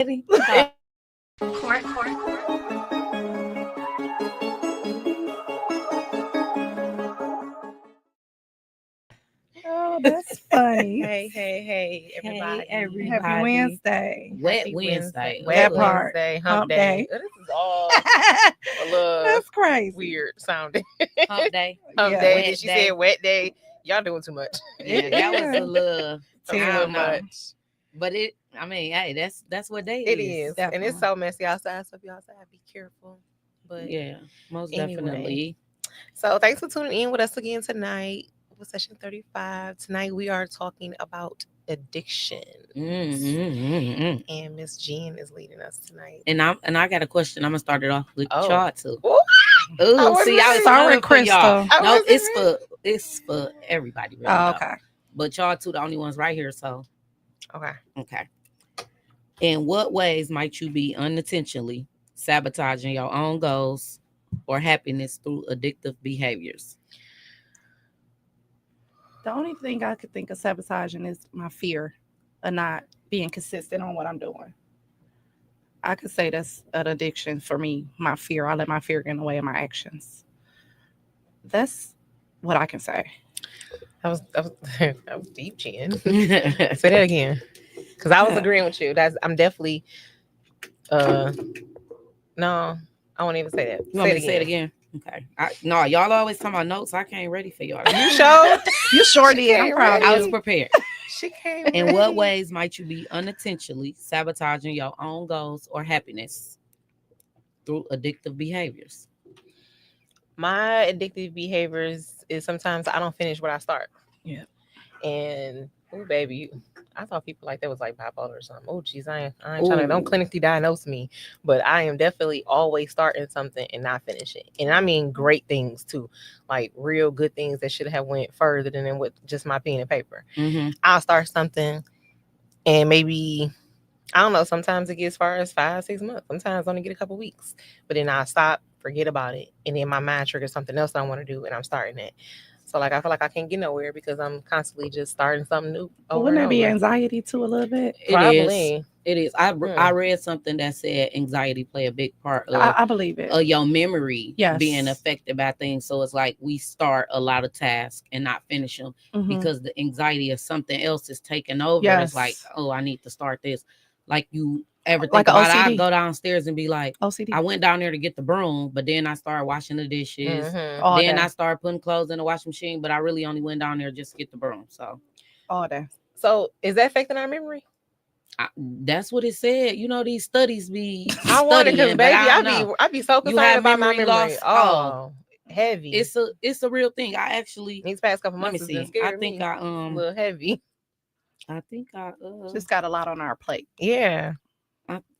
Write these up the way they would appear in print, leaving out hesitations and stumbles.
Oh, that's funny. Hey, everybody. everybody. Happy Wednesday. Wet Happy Wednesday. That Wet part. Wednesday, Hump hump day. day. This is all a little That's crazy. weird sounding. Hump day. Hump Yeah. day. Wet Then she day. said wet day. Y'all doing too much. Yeah, that was a little. Too I don't know. much. But hey, that's what day It is. is. And Definitely. it's so messy outside. So if y'all outside, be careful. But Yeah, most Anyway. definitely. so thanks for tuning in with us again tonight with session 35. Tonight we are talking about addiction. And Miss Jean is leading us tonight. And I got a question. I'm gonna start it off with Oh. y'all too. Ooh. I Ooh, wasn't see, I was ready. Sorry, coming for y'all. Crystal. I No, wasn't it's for everybody. Really, Oh, though. okay. But y'all two the only ones right here. So Okay. In what ways might you be unintentionally sabotaging your own goals or happiness through addictive behaviors? The only thing I could think of sabotaging is my fear of not being consistent on what I'm doing. I could say that's an addiction for me. My fear. I let my fear get in the way of my actions. That's what I can say. That was deep, Jen. Say that again. Because I was agreeing with you. I'm definitely no, I won't even say that. You want me to say it again? Okay. No, y'all always talking about notes. I can't ready for y'all. You showed. You sure did. I'm proud I of was you. prepared. She came. In what ways might you be unintentionally sabotaging your own goals or happiness through addictive behaviors? My addictive behaviors is sometimes I don't finish what I start. Yeah. And oh baby, I thought people like that was like bipolar or something. Oh geez, I ain't trying to, don't clinically diagnose me, but I am definitely always starting something and not finish it. And I mean great things too, like real good things that should have went further than with just my pen and paper. Mm-hmm. I'll start something and maybe I don't know, sometimes it gets as far as 5-6 months. Sometimes I only get a couple weeks. But then I stop, forget about it. And then my mind triggers something else I want to do and I'm starting it. So like I feel like I can't get nowhere because I'm constantly just starting something new. But wouldn't that be anxiety too a little bit? Probably. It is. I read something that said anxiety play a big part of I believe it. Your memory Yes. being affected by things. So it's like we start a lot of tasks and not finish them because the anxiety of something else is taking over. Yes. It's like, oh, I need to start this. Like you ever think Like a about it? OCD. I go downstairs and be like, OCD. I went down there to get the broom, but then I started washing the dishes. All Then day. I started putting clothes in the washing machine, but I really only went down there just to get the broom. So All day. So is that affecting our memory? That's what it said. You know, these studies be I wonder because studying, baby, but I be so You concerned have about my memory memory. loss? Oh, heavy. It's a real thing. I actually These past couple let me months has been see. scaring I think me. I a little heavy. I think I Just got a lot on our plate. Yeah.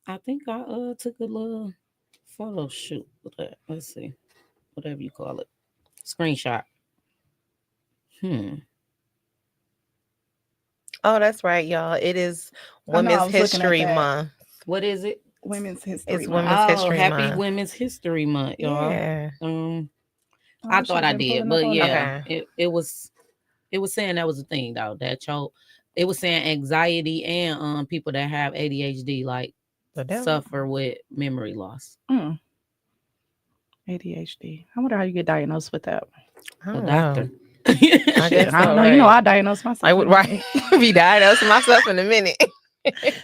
I think I took a little photo shoot with that. Let's see. Whatever you call it. Screenshot. Oh, that's right, y'all. It is I know, I Women's was looking at History that. Month. What is it? Women's History It's Month. Women's History Happy Month. Women's History Month, y'all. Yeah. I thought I did, but yeah, Okay. it was saying that was a thing though. That it was saying anxiety and people that have ADHD like suffer with memory loss. ADHD. I wonder how you get diagnosed with that. I A don't doctor. know. I guess I don't know. right. You know, I diagnosed myself. I would be diagnosing myself in a minute.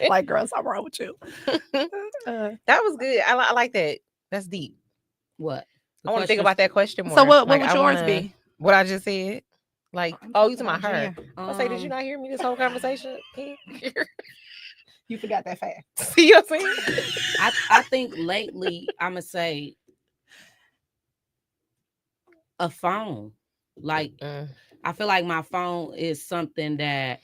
Like, girl, something wrong with you. That was good. I like that. That's deep. What? I want to think about that question more. So what Like, would I yours wanna- be? What I just said. Like, oh, you talking about her? Jen. I say, did you not hear me this whole conversation? You forgot that fast. See what I'm saying? I think lately I'm gonna say a phone. Like I feel like my phone is something that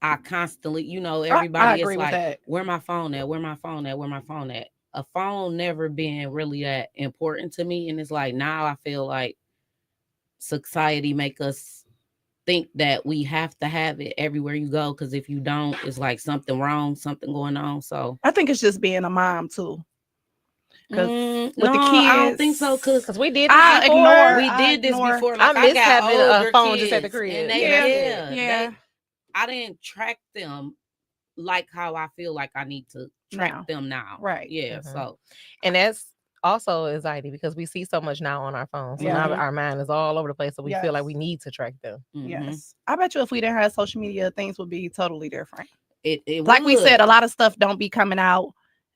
I constantly, you know, everybody agree is with like, that. where my phone at? Where my phone at? Where my phone at? A phone never been really that important to me. And it's like now I feel like society make us think that we have to have it everywhere you go. Cause if you don't, it's like something wrong, something going on. So I think it's just being a mom too. Because with no, the kids, I don't think so. Cause we did this before. We did this before. Like I miss got having older a phone kids, just at the crib. And Yeah. I didn't track them like how I feel like I need to track now. them now. Right. Yeah. Mhm. So And that's also anxiety because we see so much now on our phones. So now Yeah. our mind is all over the place. So we feel like we Yes. need to track them. mhm. Yes. I bet you if we didn't have social media, things would be totally different. It Like we said, would. a lot of stuff don't be coming out.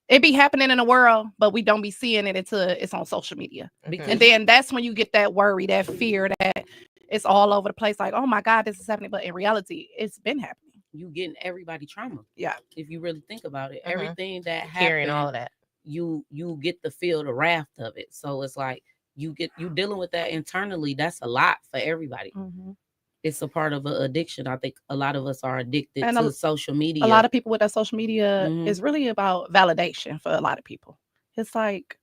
It be happening in the world, but we don't be seeing it until it's on social media. Because And then that's when you get that worry, that fear that it's all over the place. Like, oh my God, this is happening. But in reality, it's been happening. you getting everybody trauma. Yeah. If you really think about it, Mhm. everything that Carrying all of happened, that. you get to feel the wrath of it. So it's like you dealing with that internally. That's a lot for everybody. It's a part of an addiction. I think a lot of us are addicted And to social media. A lot of people with that social media Mhm. is really about validation for a lot of people. It's like,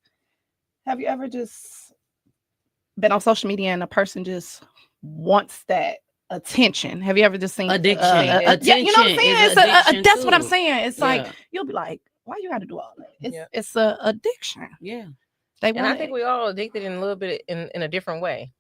have you ever just been on social media and a person just wants that attention? Have you ever just seen Addiction. yeah, you know what I'm Attention saying? is It's addiction that's what I'm too. saying. It's like Yeah. you'll be like, why you got to do all that? It's Yeah. it's a addiction. Yeah, They And I want think it. we all addicted in a little bit in a different way.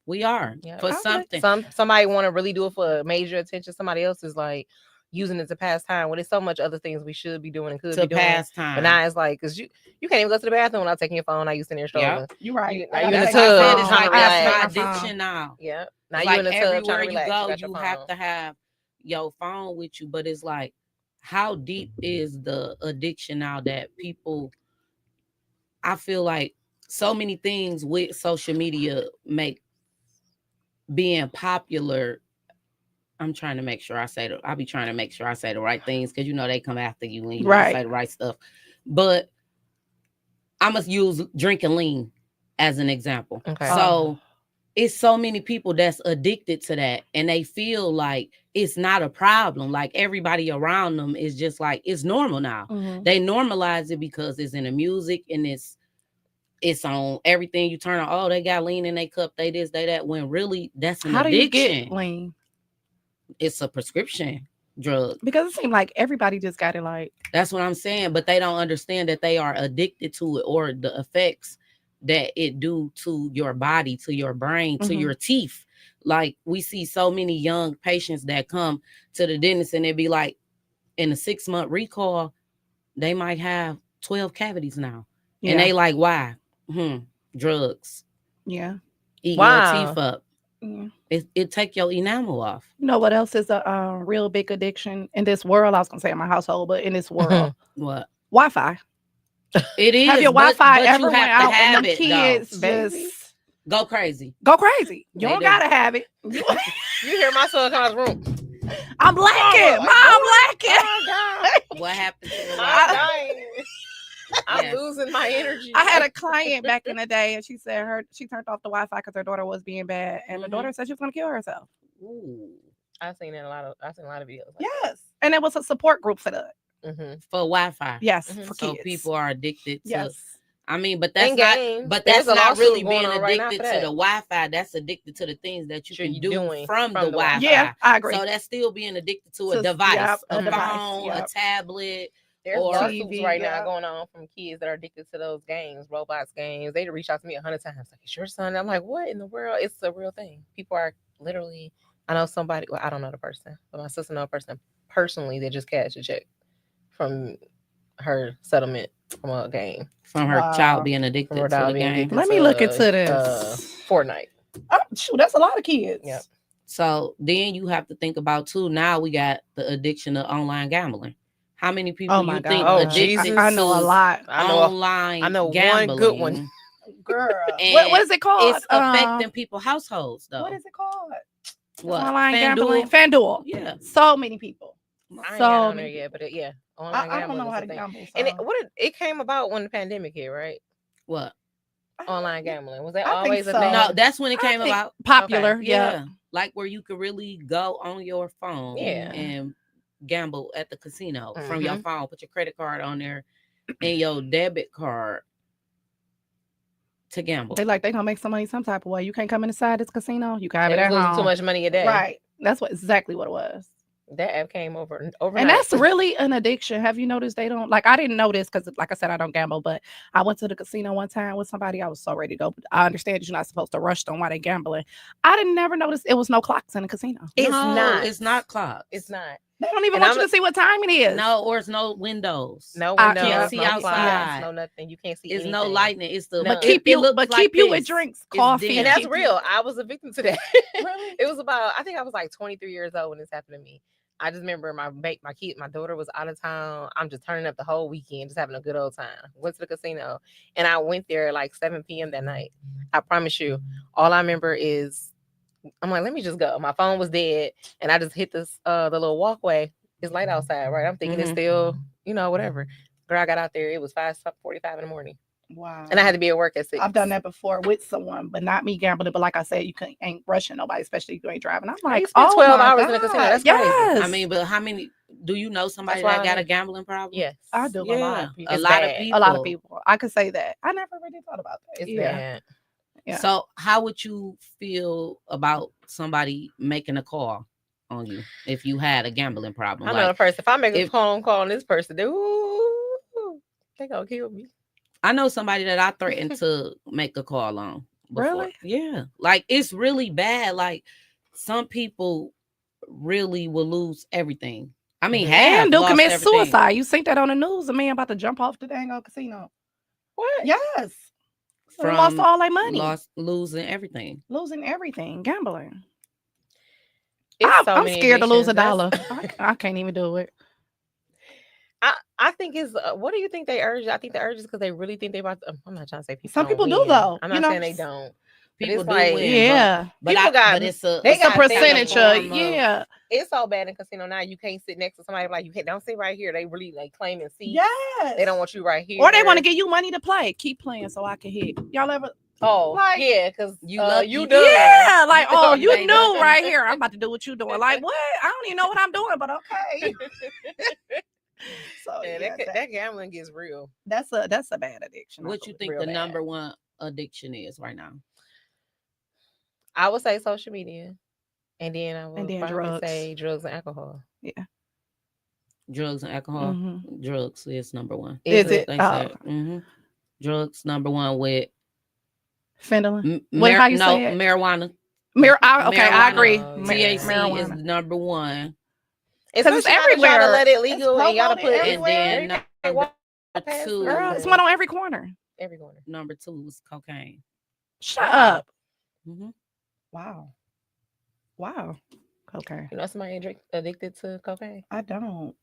we are Yeah. for Okay. something. Somebody want to really do it for major attention. Somebody else is like using it to pass time when there's so much other things we should be doing and could To be doing. pass time. But now it's like, because you can't even go to the bathroom without taking your phone. Now you sitting there strolling. You're right. You- I now you gotta in the take my tub phone. It's trying like to I that's gotta my take my phone. addiction now. Yeah. Now It's you like in the tub everywhere trying to you relax. go, You got your you phone. have to have your phone with you. But it's like, how deep is the addiction now that people? I feel like so many things with social media make being popular. I'm trying to make sure I'll be trying to make sure I say the right things because they come after you when you don't Right. say the right stuff. But I must use drinking lean as an example. Okay. So it's so many people that's addicted to that and they feel like it's not a problem. Like everybody around them is just like it's normal now. Mhm. They normalize it because it's in the music and it's on everything you turn on. Oh, they got lean in their cup, they this, they that. When really that's an How do you addiction. get lean? It's a prescription drug. Because it seems like everybody just got it. Like, That's what I'm saying. But they don't understand that they are addicted to it or the effects that it do to your body, to your brain, to Mhm. your teeth. Like we see so many young patients that come to the dentist and they be like, in a 6-month recall, they might have 12 cavities now. yeah, And they like, why? Drugs. yeah. Eat Wow. your teeth up. Yeah. It take your enamel off. You know what else is a real big addiction in this world? I was gonna say in my household, but in this world, What? Wi-Fi. It is. Have your but Wi-Fi you ever have went to out have and the it, though. kids Baby. just Go crazy. go crazy? You They don't do. gotta have it. You hear my son come out of the room. I'm lacking. Mama, Mom lacking. Oh, God. What happened to the I'm Wi-Fi? dying. I'm Yeah. losing my energy. I had a client back in the day, and she said she turned off the Wi-Fi because her daughter was being bad, and the Mhm. daughter said she was gonna kill herself. Ooh. I've seen a lot of videos. Like Yes, and it was a support group for that. that. Mm-hmm. For Wi-Fi. Yes, Mhm. for So kids. people are addicted to. Yes. I mean, but that's And not. games. But There's that's a not lawsuit really going being on right now addicted for to that. the Wi-Fi. That's addicted to the things that you Sure can you do doing from the from the Wi-Fi. Yeah, I agree. So that's still being addicted to a To- device, yep, a a device, phone, yep. a tablet. There's Or lawsuits TV, right yeah. now going on from kids that are addicted to those games, Roblox games. They reach out to me 100 times. Like, it's your son. I'm like, what in the world? It's a real thing. People are literally. I know somebody. Well, I don't know the person, but my sister knows a person personally that just cashed a check from her settlement from a game. From her Wow. child being From addicted her to dog the being game. addicted Let me look into this. Fortnite. Oh, shoot, that's a lot of kids. Yep. So then you have to think about too. Now we got the addiction of online gambling. How many people Oh my you God. think Oh, addicted Jesus. I know a to lot, I know. online I know one gambling? good one. girl. And What is it called? It's affecting people's households though. What is it called? What? Online FanDuel? gambling. FanDuel. Yeah. So many people. I ain't got So on there many yet, but yeah, I, online I don't gambling know is how a to thing. gamble. And so. it came about when the pandemic hit, right? What? Online gambling. Was that I think always a so. thing? No, that's when it I came think about. popular. Okay. Yeah. Like where you could really go on your phone Yeah. and gamble at the casino from your Mhm. phone. Put your credit card on there and your debit card to gamble. They gonna make some money some type of way. You can't come inside this casino. You can have They it was at losing home. too much money a day. Right. That's exactly what it was. That app came overnight. And that's really an addiction. Have you noticed they don't I didn't know this because like I said, I don't gamble, but I went to the casino one time with somebody. I was so ready to go. But I understand you're not supposed to rush them while they're gambling. I didn't never notice it was no clocks in the casino. It's No, not. It's not clocks. It's not. They don't even And want I'm you to see what time it is. No, or it's no windows. No I windows, can't see no outside. blinds, no nothing. You can't see It's anything. no lightning. It's the None. But keep it you, looks but like keep you with this. drinks, It's coffee, dim. And that's keep you- real. I was a victim to that. Really? It was about, I think I was like 23 years old when this happened to me. I just remember my daughter was out of town. I'm just turning up the whole weekend, just having a good old time. Went to the casino, and I went there at like 7 p.m. that night. I promise you, all I remember is I'm like, let me just go. My phone was dead, and I just hit this the little walkway. It's light outside, right? I'm thinking it's Mhm. still, whatever. Girl, I got out there. It was 5:45 in the morning, Wow. and I had to be at work at 6. I've done that before with someone, but not me gambling. But like I said, you ain't rushing nobody, especially if you ain't driving. I'm you like, spent oh 12 my hours God. in a casino. That's crazy. yes. I mean, but how many do you know somebody That's that why got I- a gambling problem? Yes, I do. Yeah, A lot of people. a It's lot of bad. people. A lot of people. I could say that. I never really thought about that. It's yeah. bad. Yeah. So, how would you feel about somebody making a call on you if you had a gambling problem? I know the person. If I make a if- phone call on this person, they gonna kill me. I know somebody that I threatened to make a call on. Before. Really? Yeah. Like it's really bad. Like some people really will lose everything. I mean, Mhm. have And do lost commit everything. suicide. You seen that on the news? A man about to jump off the dang old casino. What? Yes. They From lost all their money. losing everything. Losing everything. Gambling. It's so I'm many scared to lose a addictions. dollar. That's- I can't even do it. I think it's what do you think they urge? I think the urge is because they really think they about to, I'm not trying to say people. Some don't people do, win. though. I'm You not know, saying they don't. But People it's do like, win. Yeah. But People got- but it's a they It's a got percentage things of, form of- yeah. It's so bad in casino now. You can't sit next to somebody like you can't. Don't sit right here. They really like claiming seats. Yes. They don't want you right here. Or they want to give you money to play. Keep playing so I can hit. Y'all ever? Oh, like- yeah, because You lucky. you done. Yeah. Like, oh, you They knew know. right here. I'm about to do what you doing. Like, what? I don't even know what I'm doing, but okay. So Yeah, yeah, that gambling gets real. that's a bad addiction. What you think real the bad. number one addiction is right now? I would say social media, and then I would then probably drugs. say drugs and alcohol. Drugs and alcohol. Mhm. Drugs is number one. Is it? They Oh. said. Drugs number one with Fentanyl. What, how you no say it? marijuana. Okay, I agree. Marijuana. Ma- THC is marijuana. number one, It's 'Cause it's everywhere. Try to everywhere. let it It's legal, and y'all to promoted put and then They number walk past two. Girl, nothing. it's one on every corner. every corner. Number two is cocaine. Shut Wow. up. Mhm. Wow. Wow. Okay. You know somebody addicted to cocaine? I don't.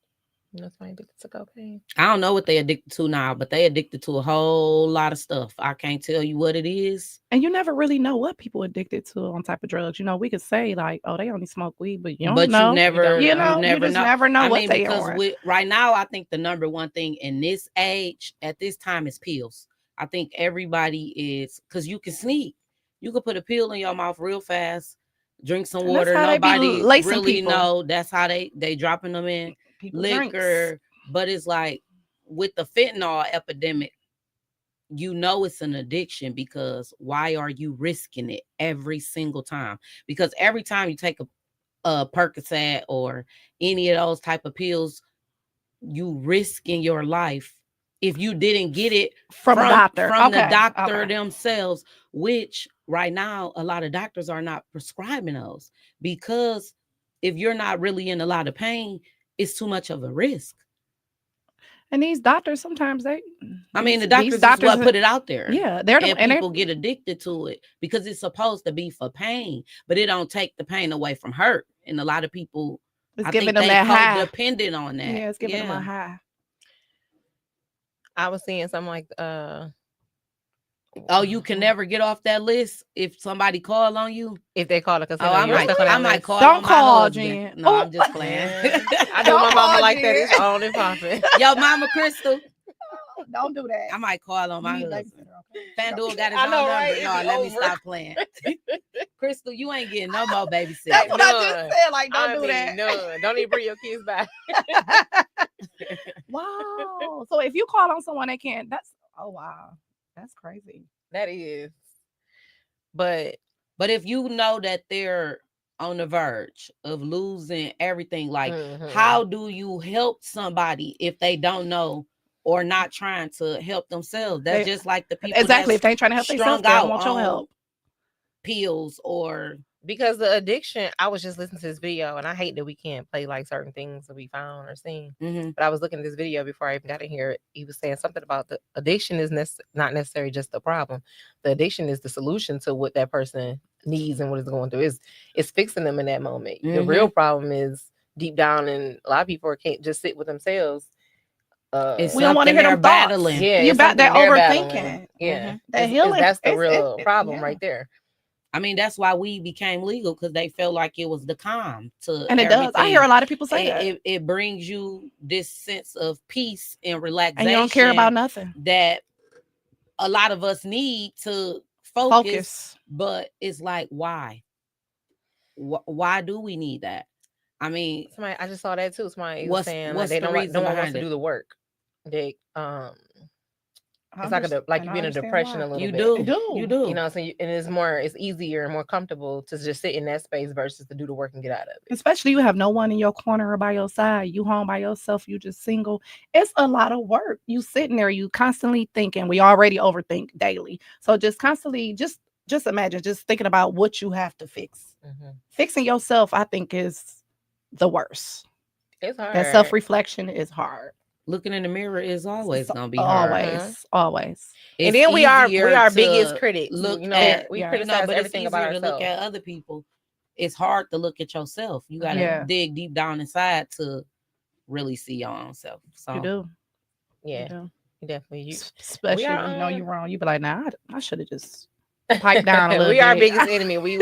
You know somebody addicted to cocaine? I don't know what they addicted to now, but they addicted to a whole lot of stuff. I can't tell you what it is. And you never really know what people addicted to on type of drugs. You know, we could say like, oh, they only smoke weed, but you don't But know. you never, You know, you never just know. never know I what mean, they because on. right now, I think the number one thing in this age at this time is pills. I think everybody is because you can sneak. You can put a pill in your mouth real fast, drink some And that's water. how they be Nobody lacing really people. know. That's how they dropping them in People drinks. liquor. But it's like with the fentanyl epidemic, you know it's an addiction because why are you risking it every single time? Because every time you take a Percocet or any of those type of pills, you risking your life if you didn't get it From a doctor. from the Okay, doctor okay. themselves, which right now a lot of doctors are not prescribing those because if you're not really in a lot of pain, it's too much of a risk. And these doctors sometimes they. I mean, the these doctors is what put it out there. Yeah, they're the, And and people get addicted to it because it's supposed to be for pain, but it don't take the pain away from hurt. And a lot of people, it's I giving think them they that high. dependent on that. Yeah, it's giving them a high. I was seeing something like Oh, you can never get off that list if somebody call on you. if they call it casino. Oh, I you're stuck on that might list. call. Don't on my call, husband. Jen. No, Oh, I'm just playing. I do my Don't mama call like that. Jen. It's on and popping. Yo, Mama Crystal, Don't do that. I might call on my You need husband. babysitter, okay? FanDuel got his I own know, number. right? It'd No, be let me over. stop playing. Crystal, you ain't getting no more babysitter. That's what I just None. said. Like, don't I do mean, that. none. Don't even bring your kids back. Wow. So if you call on someone they can't, that's wow. That's crazy. That is. But But if you know that they're on the verge of losing everything, like mhm. how do you help somebody if they don't know or not trying to help themselves? That's They- just like the people Exactly. If that's they ain't trying to help themselves, strung they don't out want your on help. pills or Because the addiction, I was just listening to this video, and I hate that we can't play like certain things that we found or seen. Mhm. But I was looking at this video before I even got in here. He was saying something about the addiction is not necessarily just the problem. The addiction is the solution to what that person needs and what is going through. It's fixing them in that moment. The real problem is deep down, and a lot of people can't just sit with themselves. It's We don't want to something hear they're them thoughts. battling. Yeah, You it's about that something they're overthinking. battling. Yeah, That It's- healing. that's the it's- real it's- problem yeah. right there. I mean, that's why weed became legal, because they felt like it was the calm to And it does. I hear a lot of people say that. It brings you this sense of peace and relaxation, And you don't care about nothing. that a lot of us need to focus. But it's like, why? Why do we need that? I mean, Somebody, I just saw that too. Somebody was what's saying like what's they the don't want, reason no one wants behind to it? do the work. They it's like Understand- like and you I be in a understand depression why. a little You bit. do, You do. you do. You know, so and it's easier and more comfortable to just sit in that space versus to do the work and get out of it. Especially you have no one in your corner or by your side. You home by yourself. You just single. It's a lot of work. You sitting there. You constantly thinking. We already overthink daily. So just constantly, just imagine, just thinking about what you have to fix. Mhm. Fixing yourself, I think, is the worst. It's hard. That self-reflection is hard. Looking in the mirror is always So- gonna be hard. always. And It's then we are easier biggest to critics. Look You know, at, we yeah. criticize but everything it's about easier to look ourselves. at other people. It's hard to look at yourself. You gotta Yeah. dig deep down inside to really see your own self. So You do. Yeah, You do. definitely. Especially are, when you know you're wrong. You be like, nah, I should have just pipe down a little we bit. are our biggest enemy. We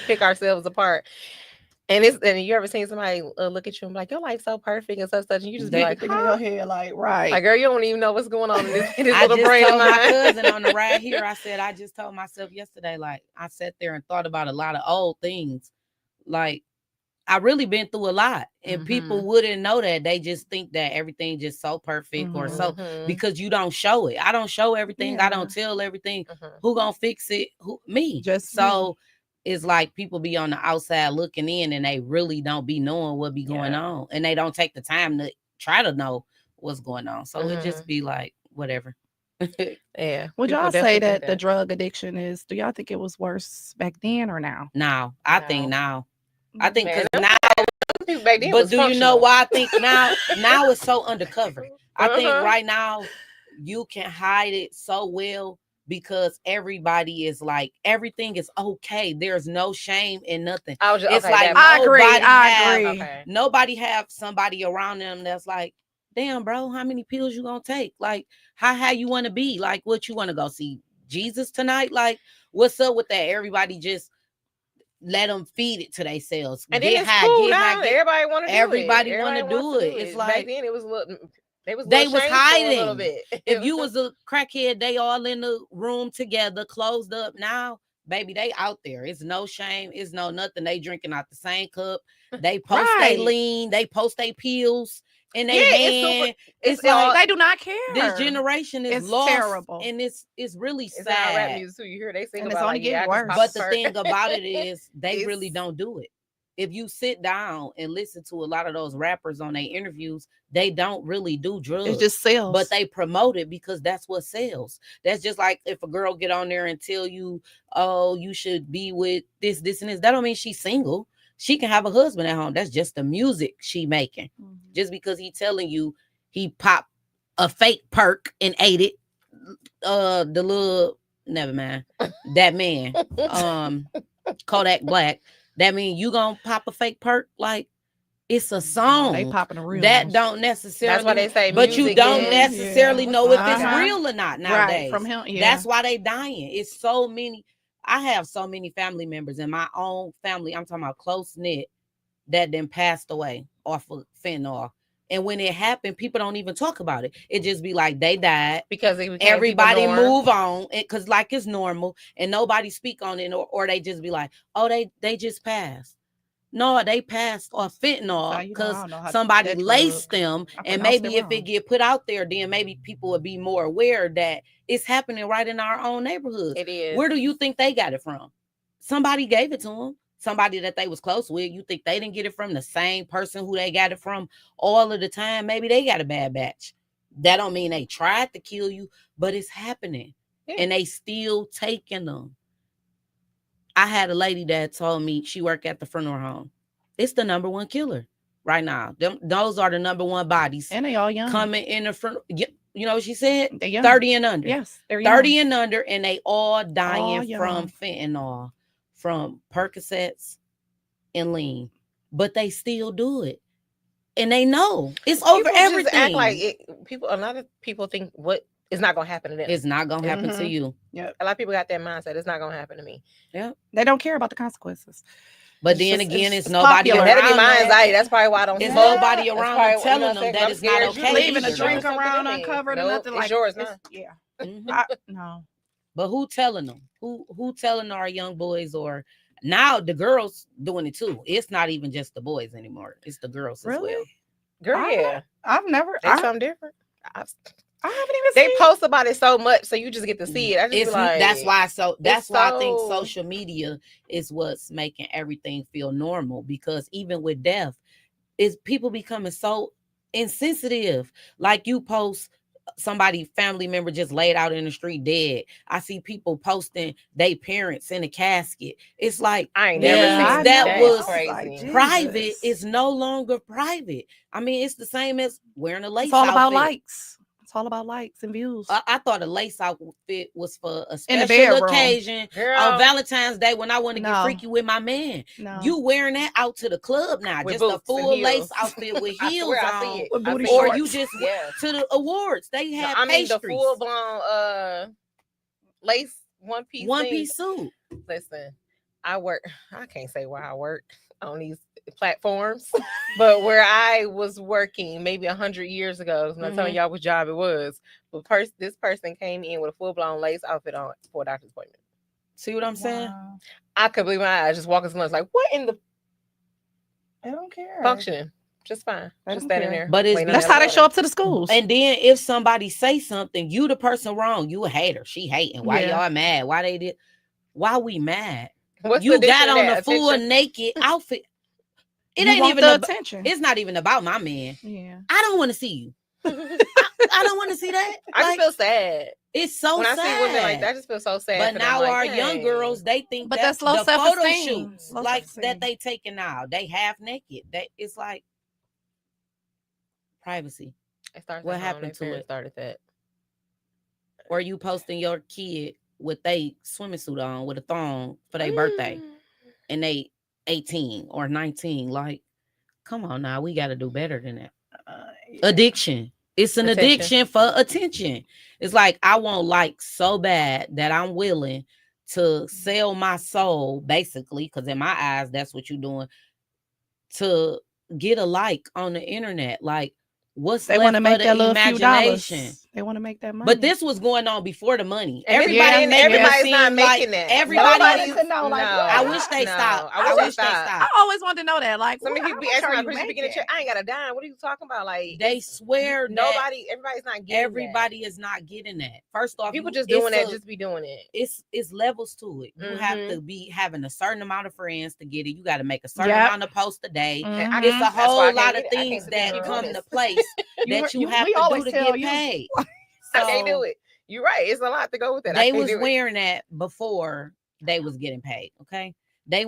pick ourselves apart. And you ever seen somebody look at you and be like, your life's so perfect and such, and you just be like, in your head, like, right. Like, girl, you don't even know what's going on in this I little just brain of told my mine. cousin on the ride here, I said, I just told myself yesterday, like, I sat there and thought about a lot of old things. Like, I really been through a lot, and people wouldn't know that. They just think that everything just so perfect or so, because you don't show it. I don't show everything. I don't tell everything. Who gonna fix it? Me. Just so it's like people be on the outside looking in, and they really don't be knowing what be going on, and they don't take the time to try to know what's going on. So it just be like, whatever. Yeah. Would people y'all say definitely that think the drug addiction is, do y'all think it was worse back then or now? Now, I think now. I think Man, because now, people back then but was do you know functional. why I think now? Now it's so undercover. I think Uh-huh. right now you can hide it so well because everybody is like, everything is okay. There's no shame in nothing. I was just, It's okay, like that- I agree. nobody I have- agree. Okay. Nobody have somebody around them that's like, damn, bro, how many pills you gonna take? Like, how you want to be? Like, what you want to go see Jesus tonight? Like, what's up with that? Everybody just let them feed it to themselves. And then Get it's high, cool get now. high, get- Everybody want to do everybody it. wanna Everybody do wants to it. It's back like- then it was a little. They was hiding. a little bit. If you was a crackhead, they all in the room together, closed up. Now, baby, they out there. It's no shame. It's no nothing. They drinking out the same cup. They post they Right. lean. They post they pills in their Yeah, it's hand. super- It's it's all- like They do not care. this generation is It's lost, terrible. and it's really It's in our rap sad. music too. You hear they sing And it's about only like, yeah, getting I just worse. popped But the perk. thing about it is they It's- really don't do it. If you sit down and listen to a lot of those rappers on their interviews, they don't really do drugs. It's just sales. But they promote it because that's what sells. That's just like if a girl get on there and tell you, oh, you should be with this, and this. That don't mean she's single. She can have a husband at home. That's just the music she making. Just because he telling you he popped a fake perk and ate it. The little, never mind. That man, Kodak Black. That mean you gonna pop a fake perk? Like, it's a song. They popping the real that ones. don't necessarily. That's why they say But you music don't is- necessarily Yeah. know if it's Uh-huh. real or not nowadays. Right from him. Yeah. That's why they dying. It's so many. I have so many family members in my own family. I'm talking about close knit that then passed away off of fentanyl. And when it happened, people don't even talk about it. It just be like they died. because it became Everybody people norm. move on because like it's normal, and nobody speak on it, or they just be like, oh, they just passed. No, they passed off So, fentanyl I because don't know how somebody that laced drug- them, I and pronounced maybe it if it wrong. get put out there, then maybe people would be more aware that it's happening right in our own neighborhoods. It is. Where do you think they got it from? Somebody gave it to them. Somebody that they was close with. You think they didn't get it from the same person who they got it from all of the time? Maybe they got a bad batch. That don't mean they tried to kill you, but it's happening. Yeah. And they still taking them. I had a lady that told me she worked at the funeral home. It's the number one killer right now. Those are the number one bodies And they all young. coming in the front. You know what she said? They young. 30 and under. Yes, they're young. 30 and under, and they all dying All from young. fentanyl, from Percocets and lean. But they still do it. And they know it's over People just everything. act like it, people. A lot of people think what is not gonna happen to them. It's not gonna happen to Mhm. you. A lot of people got that mindset. It's not gonna happen to me. They don't care about the consequences. But It's then just- again, it's it's nobody popular. That'll be around my them. anxiety. That's probably why I don't. It's smoke. nobody That's around probably them what telling I'm them saying, that I'm it's not scared okay. you Leaving a leave drink something around to me. uncovered or Nope, nothing it's like yours it's- now. Yeah. Mhm. No. But who telling them? Who telling our young boys? Or now the girls doing it too. It's not even just the boys anymore. It's the girls as Really? well. Girl, I- yeah, I've never. there's I something different. haven't even They seen. post about it so much, so you just get to see it. I just It's be like, that's why. So that's why I think so- social media is what's making everything feel normal. Because even with death, is people becoming so insensitive. Like you post somebody family member just laid out in the street dead. I see people posting they parents in a casket. It's like I ain't things never seen that that. was Crazy. like, private Jesus. is no longer private. I mean, it's the same as wearing a lace It's all about outfit. likes. It's all about likes and views. I thought a lace outfit was for a In the special bedroom. occasion Girl, on Valentine's Day when I want to get No. freaky with my man. No. You wearing that out to the club now, With just a boots and full lace heels. outfit with I heels swear I see on, it. With I booty see or it. shorts. you just Yeah. to the awards. They No, had I mean the pastries, full blown lace one piece. one thing. piece suit. Listen, I can't say where I work on these platforms, but where I was working maybe 100 years ago, I'm not telling y'all what job it was, but this person came in with a full blown lace outfit on for a doctor's appointment. See what I'm saying? Wow. I could believe my eyes just walking to lunch like, what in the They don't care. functioning? Just fine. They Just don't standing care. there. But it's waiting on That's the how they elevator. show up to the schools. And then if somebody say something, you the person wrong. You a hater. She hating. Why Yeah. y'all mad? Why they did? Why we mad? What's You the got addition to on that? the full Attention? naked outfit. It You ain't want even the about, attention. it's not even about my man. Yeah. I don't want to see you. I don't want to see that. I just Like, feel sad it's so when I sad. see women like that. I just feel so sad. But for them, now like, our young dang. girls, they think But that that's low the photo self-esteem. shoots Low like self-esteem. that they taking now, they half naked. That it's like privacy. It starts What at home. happened Their to parents it? Started that. Or you posting your kid with a swimming suit on with a thong for their birthday, and they 18 or 19. Like, come on now, we got to do better than that. Addiction. It's an Attention. addiction for attention. It's like I want likes so bad that I'm willing to sell my soul, basically, because in my eyes, that's what you're doing, to get a like on the internet. Like, what's They left want to for make the that little few imagination? dollars. They want to make that money. But this was going on before the money. And Everybody, and making it everybody's not seem like making that. everybody. Nobody could know, like, I what? wish they stopped. I wish they I stopped. always wanted to know that. Like, Some what, people how be much asking are my you person beginning making? church. I ain't got a dime. What are you talking about? Like They swear that everybody's not getting everybody is not getting that. First off, People you- just doing it's that, a- just be doing it. it's levels to it. You have Mhm. to be having a certain amount of friends to get it. You got to make a certain Yep. amount of posts a day. And I Mhm. It's a That's why I whole can't lot get of it. I can't things sit that there and come do to this. place that you have we to do always to tell get you. paid. I can't So do it. You're right. It's a lot to go with that. I they can't was do it. wearing that before they was getting paid. Okay, they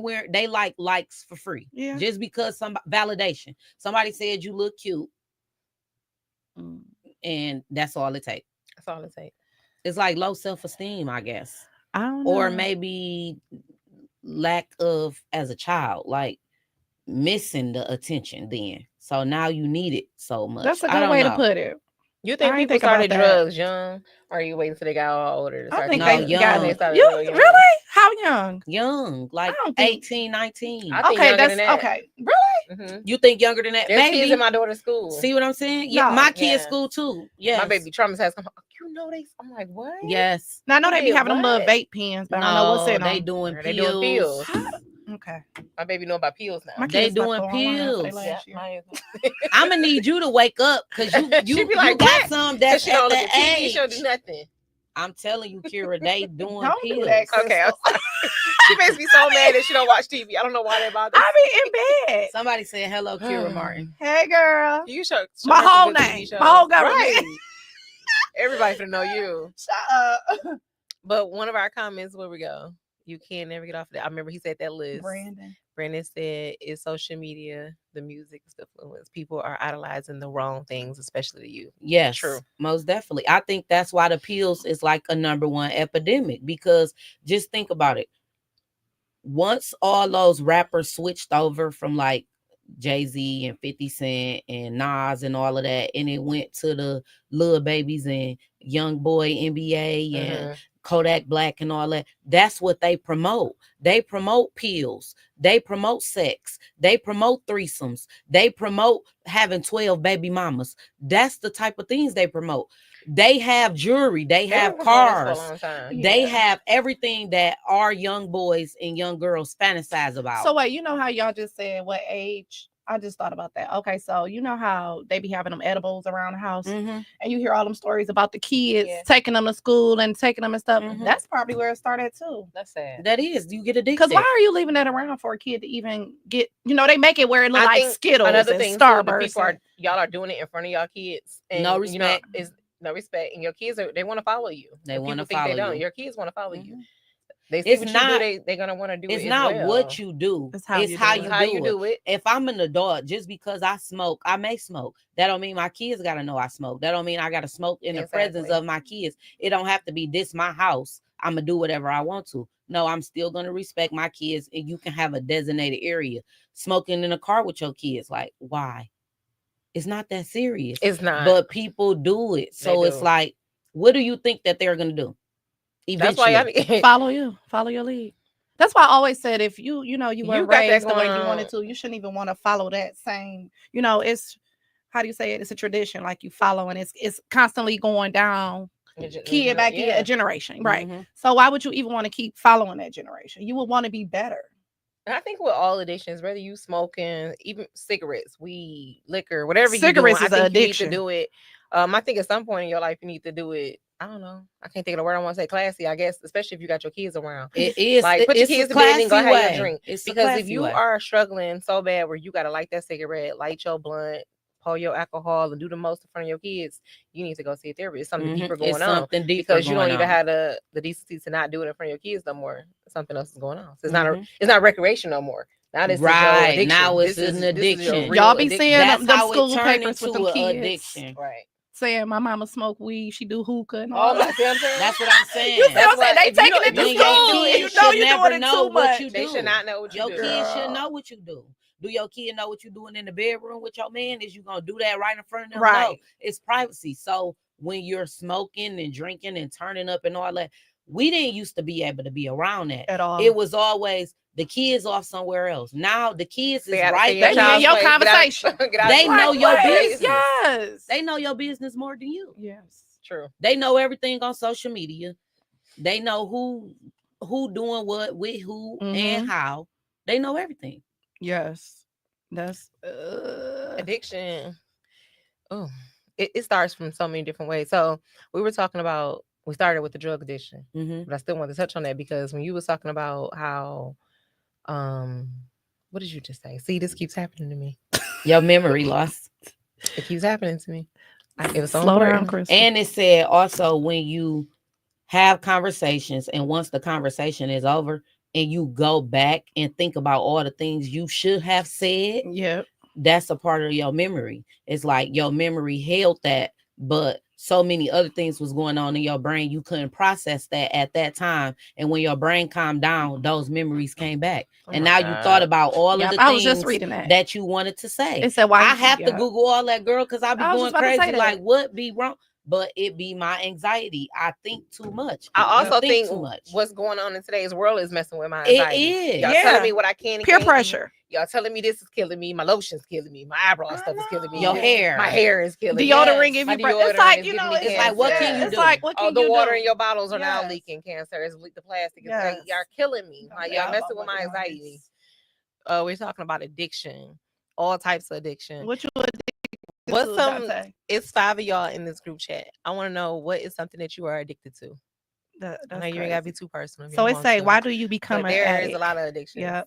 like likes for free. Yeah. Just because some validation. Somebody said you look cute, Mm. and that's all it takes. That's all it takes. It's like low self-esteem, I guess. I don't know. Or maybe lack of as a child, like missing the attention then. So now you need it so much. That's a I good don't way know. to put it. You think I ain't people think about started that. drugs young, or are you waiting till they got all older? To I start think No, they doing it? young. got They it. started You real young. really? How young? Young, like don't think- 18, 19. I think Okay, younger that's than that. okay. Really? Mhm. You think younger than that? There's kids Maybe. in my daughter's school. See what I'm saying? Yeah, No, my kids' yeah. school too. Yes. My baby traumatized. You know they. I'm like, what? Yes. Now I know they be Did having them little what? vape pens, but I don't know what's in they them. doing They doing pills. pills. Okay. My baby know about pills now. My They kids not doing going on after they pills. last Yeah, year. I'm gonna need you to wake up because She you be like, got "What?" some Cause that's she at don't look that at TV. age. She don't do nothing. I'm telling you, Kira, they doing Don't do pills. that, Okay, I'm Crystal. sorry. She makes me so mad that she don't watch TV. I don't know why they bother. I be in bed. Somebody said hello, Kira Martin. Hey, girl. You show My her some whole good TV name. shows. My whole government. Right. Everybody should know you. Shut up. But one of our comments, where we go? You can never get off of that. I remember he said that list. Brandon said it's social media, the music is the influence. People are idolizing the wrong things, especially the youth. Yes, True. most definitely. I think that's why the pills is like a number one epidemic, because just think about it. Once all those rappers switched over from like Jay-Z and 50 Cent and Nas and all of that, and it went to the Lil Babies and Young Boy NBA and Kodak Black and all that. That's what they promote. They promote pills. They promote sex. They promote threesomes. They promote having 12 baby mamas. That's the type of things they promote. They have jewelry. They have cars. They have everything that our young boys and young girls fantasize about. So wait, you know how y'all just said what age? I just thought about that. Okay, so you know how they be having them edibles around the house, and you hear all them stories about the kids taking them to school and taking them and stuff. That's probably where it started too. That's sad. That is, you get addicted. Because why are you leaving that around for a kid to even get? You know, they make it where it look like Skittles another and thing Starburst. Y'all are doing it in front of y'all kids. And, no respect. You know, is no respect, and your kids they want to follow you. They want to follow you. Your kids want to follow you. They see what you do, they're gonna want to do it. It's not what you do. It's how you do it. If I'm an adult, just because I smoke, I may smoke. That don't mean my kids gotta know I smoke. That don't mean I gotta smoke in the presence of my kids. It don't have to be this my house. I'm gonna do whatever I want to. No, I'm still gonna respect my kids, and you can have a designated area. Smoking in a car with your kids, like, why? It's not that serious. It's not. But people do it. So it's like, what do you think that they're gonna do? Eventually. That's why follow your lead. That's why I always said, if you weren't raised the way you wanted to, you shouldn't even want to follow that same, it's, how do you say it? It's a tradition, like you follow, and it's constantly going down kid back a generation. Right. So why would you even want to keep following that generation? You would want to be better. And I think with all addictions, whether you smoking, even cigarettes, weed, liquor, whatever cigarettes you're doing, is an addiction. You need to do it. I think at some point in your life you need to do it. I don't know. I can't think of the word. I want to say classy, I guess, especially if you got your kids around. It is like put your kids to bed and go have your drink. It's because if you are struggling so bad where you got to light that cigarette, light your blunt, pour your alcohol, and do the most in front of your kids, you need to go see a therapist. It's something deeper going on. Because you don't even have the decency to not do it in front of your kids no more. Something else is going on. So it's not recreation no more. Now this right. Is your now it's an addiction. Y'all be seeing them school papers with them kids. Addiction. Right. Saying my mama smoke weed, she do hookah and all that. That's what I'm saying. You see what I'm saying? They taking it to school. You doing it too much. They should not know what you do. Your kids should know what you do. Do your kid know what you're doing in the bedroom with your man? Is you gonna do that right in front of them? Right. No, it's privacy. So when you're smoking and drinking and turning up and all that, we didn't used to be able to be around that at all. It was always the kids off somewhere else. Now the kids is right there. They in your conversation. They know your business. Yes. They know your business more than you. Yes. True. They know everything on social media. They know who doing what with who and how. They know everything. Yes. That's addiction. Oh, it starts from so many different ways. So we started with the drug addiction, but I still want to touch on that because when you was talking about how, what did you just say? See, this keeps happening to me. Your memory loss. It keeps happening to me. It was so slow important. down, Crystal. And it said also when you have conversations and once the conversation is over and you go back and think about all the things you should have said, that's a part of your memory. It's like your memory held that, but so many other things was going on in your brain. You couldn't process that at that time. And when your brain calmed down, those memories came back. And now you thought about all of the things I was just reading that you wanted to say. It said, why I have to Google all that, girl, because I be going crazy. Like, what be wrong? But it be my anxiety. I think too much. I also think too much. What's going on in today's world is messing with my anxiety. It is. Y'all telling me what I can and peer can't pressure. Eat. Y'all telling me this is killing me. My lotion's killing me. My eyebrow stuff is killing me. Your hair. My hair is killing me. Deodorant give you deodorant it's like, it's like, what can you do? It's like, what can the you water do? in your bottles are now leaking cancer. It's the plastic. It's like, y'all killing me. Like, y'all messing with my anxiety. We're talking about addiction. All types of addiction. What you addicted What's to? It's 5 of y'all in this group chat. I want to know what is something that you are addicted to. I know you ain't gotta be too personal. So it say, why do you become an addict? There is a lot of addiction. Yeah.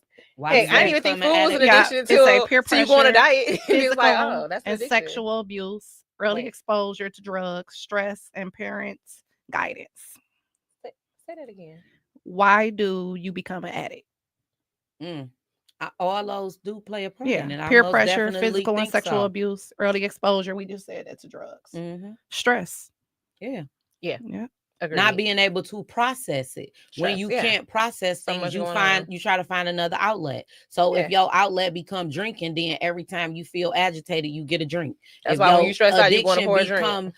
Hey, I didn't even think food was an addiction until peer pressure, you go on a diet. It's like, oh, that's and sexual abuse, early exposure to drugs, stress, and parents' guidance. Say that again. why do you become an addict? All those do play a part in it. Yeah, I peer most pressure, definitely physical and think sexual so. abuse, early exposure. We just said that to drugs. Stress. Yeah. Yeah. Agreed. Not being able to process it. When Stress, you yeah. can't process So things, much you going on. try to find another outlet. So if Yeah. your outlet become drinking, then every time you feel agitated, you get a drink. That's If why when your you stress out, you want to addiction pour a drink.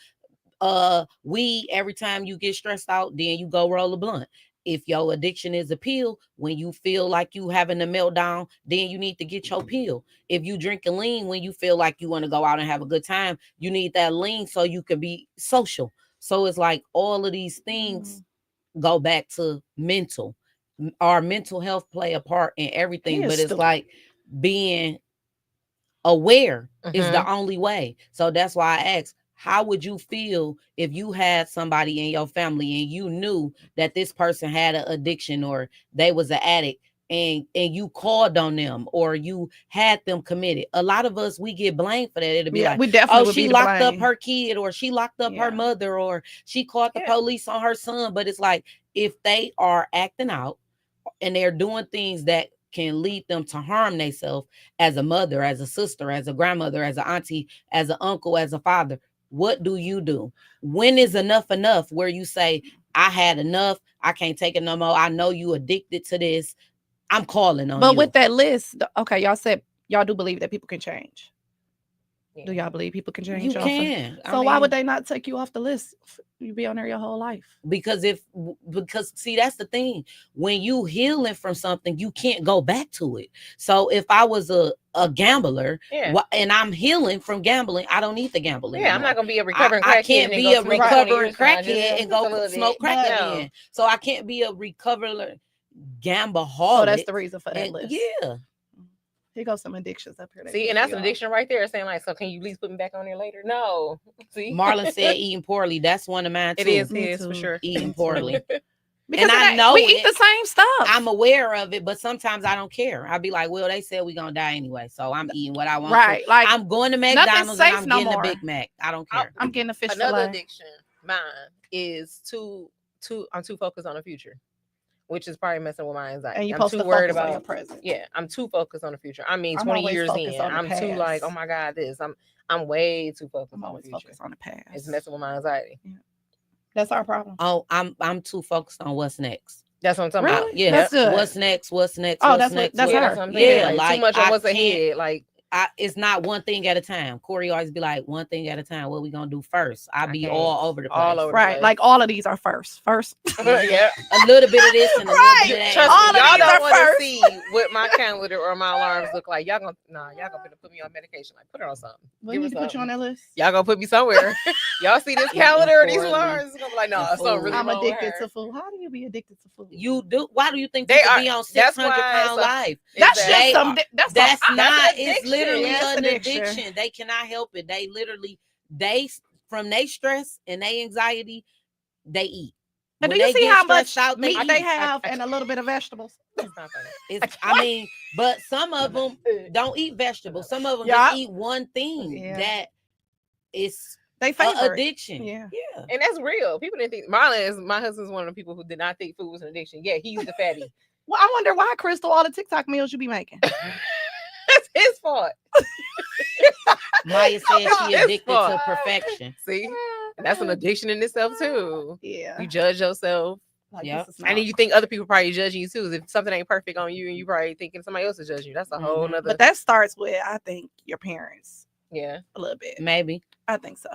become weed, every time you get stressed out, then you go roll a blunt. If your addiction is a pill, when you feel like you having a meltdown, then you need to get your pill. If you drink a lean when you feel like you want to go out and have a good time, you need that lean so you can be social. So it's like all of these things go back to mental. Our mental health play a part in everything, He is but it's stupid. like being aware is Mhm. the only way. So that's why I asked, how would you feel if you had somebody in your family and you knew that this person had an addiction or they was an addict, and you called on them or you had them committed? A lot of us, we get blamed for that. It'll be like, we definitely oh, would she be to locked up blame. her kid, or she locked up her Yeah. mother, or she called the Yeah. police on her son. But it's like, if they are acting out and they're doing things that can lead them to harm themselves as a mother, as a sister, as a grandmother, as an auntie, as an uncle, as a father, what do you do? When is enough where you say, I had enough, I can't take it no more, I know you addicted to this, I'm calling on But you. with that list, okay, y'all said y'all do believe that people can change. Yeah. Do y'all believe people can change? You y'all? can. So why would they not take you off the list? You be on there your whole life. Because see, that's the thing. When you healing from something, you can't go back to it. So if I was a gambler, Yeah. and I'm healing from gambling, I don't need to gamble anymore. Yeah, I'm not gonna be a recovering crackhead. I can't and be go a smoke 20 recovering years from now, just crackhead and just a go little smoke bit. crack No. again. So I can't be a recovering gambaholic. So that's the reason for that list. Yeah. Here goes some addictions up here. See, and that's an addiction right there. Saying like, so can you at least put me back on there later? No. See, Marlon said eating poorly. That's one of mine too. it is Me his too. for sure. Eating poorly. Because And I know we it. eat the same stuff. I'm aware of it, but sometimes I don't care. I'll be like, well, they said we're gonna die anyway, so I'm eating what I want. Right. To. Like, I'm going to McDonald's and safe I'm no getting more. a Big Mac. I don't care. I'm getting a fish Another fillet. addiction, mine, is I'm too focused on the future, which is probably messing with my anxiety. And you I'm supposed too to worried focus on about your present. Yeah, I'm too focused on the future. I mean, I'm 20 always years focused in, on the I'm too like, past. oh my God, this. I'm way too focused I'm on the always future. focused on the past. It's messing with my anxiety. Yeah. That's our problem. Oh, I'm too focused on what's next. That's what I'm talking Really? about. Yeah, That's good. What's next? What's next? Oh, what's that's next? that's Yeah, her. that's what I'm saying. Yeah, Like, like too much on I what's can't- ahead. Like, it's not one thing at a time. Corey always be like, one thing at a time. What we gonna do first? I be can't. all over the place. All over the Right. place. Like all of these are first. Yeah. A little bit of this and a little bit of that. Trust All me, of y'all these don't are want to first. see what my calendar or my alarms look like. Y'all gonna put me on medication. Like, put her on something. We Give need her to put you on something. that list. Y'all gonna put me somewhere. Y'all see this calendar or these poorly. alarms? It's gonna be like, no, And something really food. I'm wrong with addicted her. to food. How do you be addicted to food? You do. Why do you think They people are- be on that's 600 why pound it's a- life? That's Exactly. just They some. are- That's That's some, not. addiction. It's literally Yes, an addiction. addiction. They cannot help it. They literally, from their stress and their anxiety, they eat. And do When you they see get how much stressed out, meat eat. they have and a little bit of vegetables? It's not funny. I mean, but some of them don't eat vegetables. Some of them Yeah. just eat one thing Yeah. that is They an favorite. addiction. Yeah. Yeah. And that's real. People didn't think my husband's one of the people who did not think food was an addiction. Yeah, he's the fatty. Well, I wonder why, Crystal, all the TikTok meals you be making. That's his fault. Maya said she It's addicted to fun. perfection. See? And that's an addiction in itself too. Yeah. You judge yourself. Like, Yep. this is And then not- you think other people probably judging you too. If something ain't perfect on you and you probably thinking somebody else is judging you. That's a whole nother. But that starts with, I think, your parents yeah. a little bit. Maybe I think so.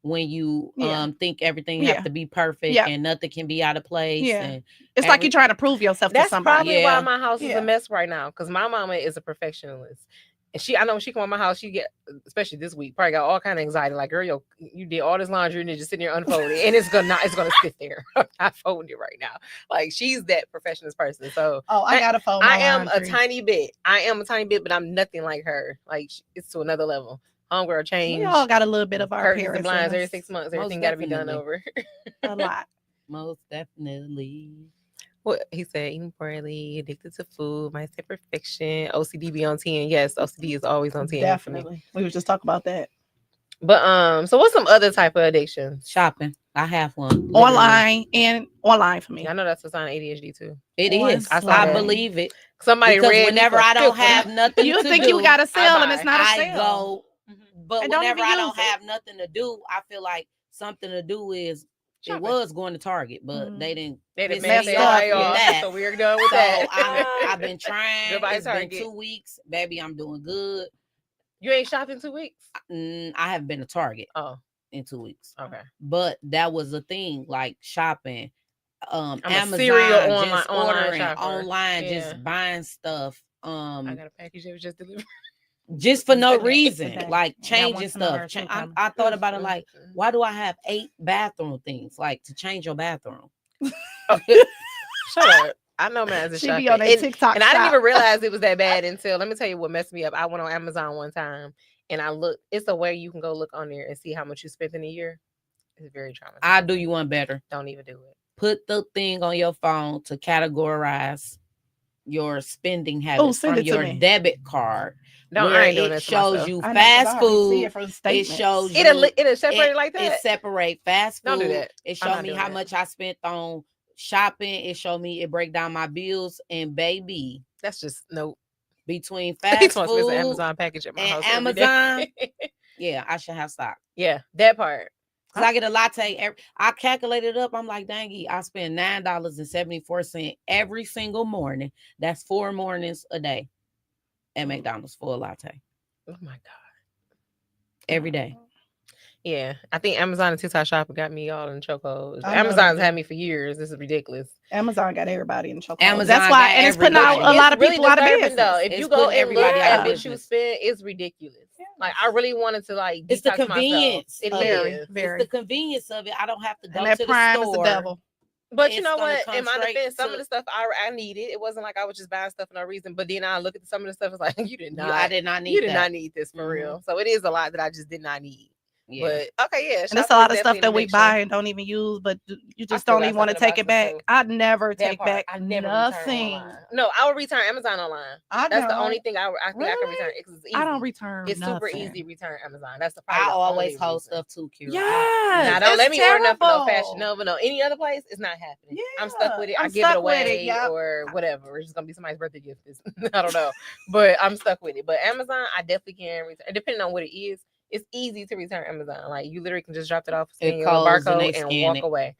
when you Yeah. think everything Yeah. have to be perfect Yeah. and nothing can be out of place. Yeah. And It's like you're trying to prove yourself to That's somebody. probably Yeah. why my house is Yeah. a mess right now. Because my mama is a perfectionist. And I know when she come to my house, she get, especially this week, probably got all kind of anxiety. Like, girl, you did all this laundry and it's just sitting there unfolded, and it's gonna sit there. I'm not folding it right now. Like, she's that perfectionist person. So Oh, I gotta fold. I am a tiny bit. But I'm nothing like her. Like, it's to another level. Homegirl change. We all got a little bit of our curtains parents and blinds in every us. 6 months. Most Everything got to be done definitely. over. A lot. most definitely. What he said, eating poorly, addicted to food, might say perfection, OCD be on 10. Yes, OCD is always on 10 for me. Definitely. We was just talking about that. But so what's some other type of addictions? Shopping. I have one. literally. Online for me. I know that's a sign of ADHD too. It On is. I saw I that. believe it. Somebody Because read me whenever for I don't filth. have nothing You to think do, you got a sale and buy. it's not a I sale. go. But And don't whenever even I use don't it. have nothing to do, I feel like something to do is Shopping. it was going to Target, but Mhm. they didn't. They done piss messed me everybody off with off, that. so we're done with So that. I've been trying. Goodbye, It's been Target. 2 weeks, baby. I'm doing good. You ain't shopped in 2 weeks? I have been to Target Oh, in 2 weeks, okay. but that was a thing, like shopping. I'm a Amazon, serial just online ordering shopper. online, Yeah. just buying stuff. I got a package that was just delivered. Just for no Today. reason, Today. like I got changing one tomorrow, stuff. too, coming. I thought about it like, Mhm. why do I have 8 bathroom things, like to change your bathroom? Shut up. I know man's She shopping. be on that TikTok And I didn't shop. even realize it was that bad until, let me tell you what messed me up. I went on Amazon one time and I looked. It's a way you can go look on there and see how much you spent in a year. It's very traumatizing. I'll do you one better. Don't even do it. Put the thing on your phone to categorize your spending habits send from it to your me. debit card. No, where I ain't doing it that to shows myself. you I know, 'cause fast I already see food. it from It statements. shows you It'll separate it, like that. It separate fast food. Don't do that. It I'm show not me doing how that. much I spent on shopping. It show me, it break down my bills, and baby, That's just no. between He's fast supposed to miss food an Amazon package at my and house every day. Amazon, yeah, I should have stock. Yeah, that part. Cause I get a latte. I calculated up. I'm like, dang it, I spend $9.74 every single morning. That's 4 mornings a day at McDonald's for a latte Oh my god. every day. Yeah, I think Amazon and TikTok shopping got me all in chokeholds. I know Amazon's they had do. me for years. This is ridiculous. Amazon got everybody in chokehold. Amazon That's why, got and it's putting out everybody. a lot of It's people out of disturbing, business. though. If It's you go putting and look everybody out at of what you business. spend, it's ridiculous. Yes. Like I really wanted to like It's the detox convenience myself. It of is. Very. It's the convenience of it. I don't have to go And that to the Prime is store. the devil. But you It's know gonna what? come In my straight defense, some to- of the stuff I needed. It wasn't like I was just buying stuff for no reason. But then I look at some of the stuff. It's like you did not. I did not need You did that. not need this for Mhm. real. So it is a lot that I just did not need. Yeah. But okay, yeah. And it's a shopping lot is of stuff definitely that an we addiction. buy and don't even use, but you just still don't got even want to stuff in take the it back. boxes, too. I never That take part, back I never nothing. return online. No, I would return Amazon online. That's the only thing I think I can Really? return. It's easy. I don't return It's super nothing. easy to return Amazon. That's the I probably the always only hold reason. stuff too, Kira. Yes, Now don't let it's me order nothing for no terrible. Fashion Nova. No, any other place, it's not happening. I'm stuck with it. I I'm give it stuck with it, away yep. or whatever. It's just gonna be somebody's birthday gift. I don't know, but I'm stuck with it. But Amazon, I definitely can return. Depending on what it is, it's easy to return Amazon. Like you literally can just drop it off, scan your little codes and barcode, they and scan walk it. away.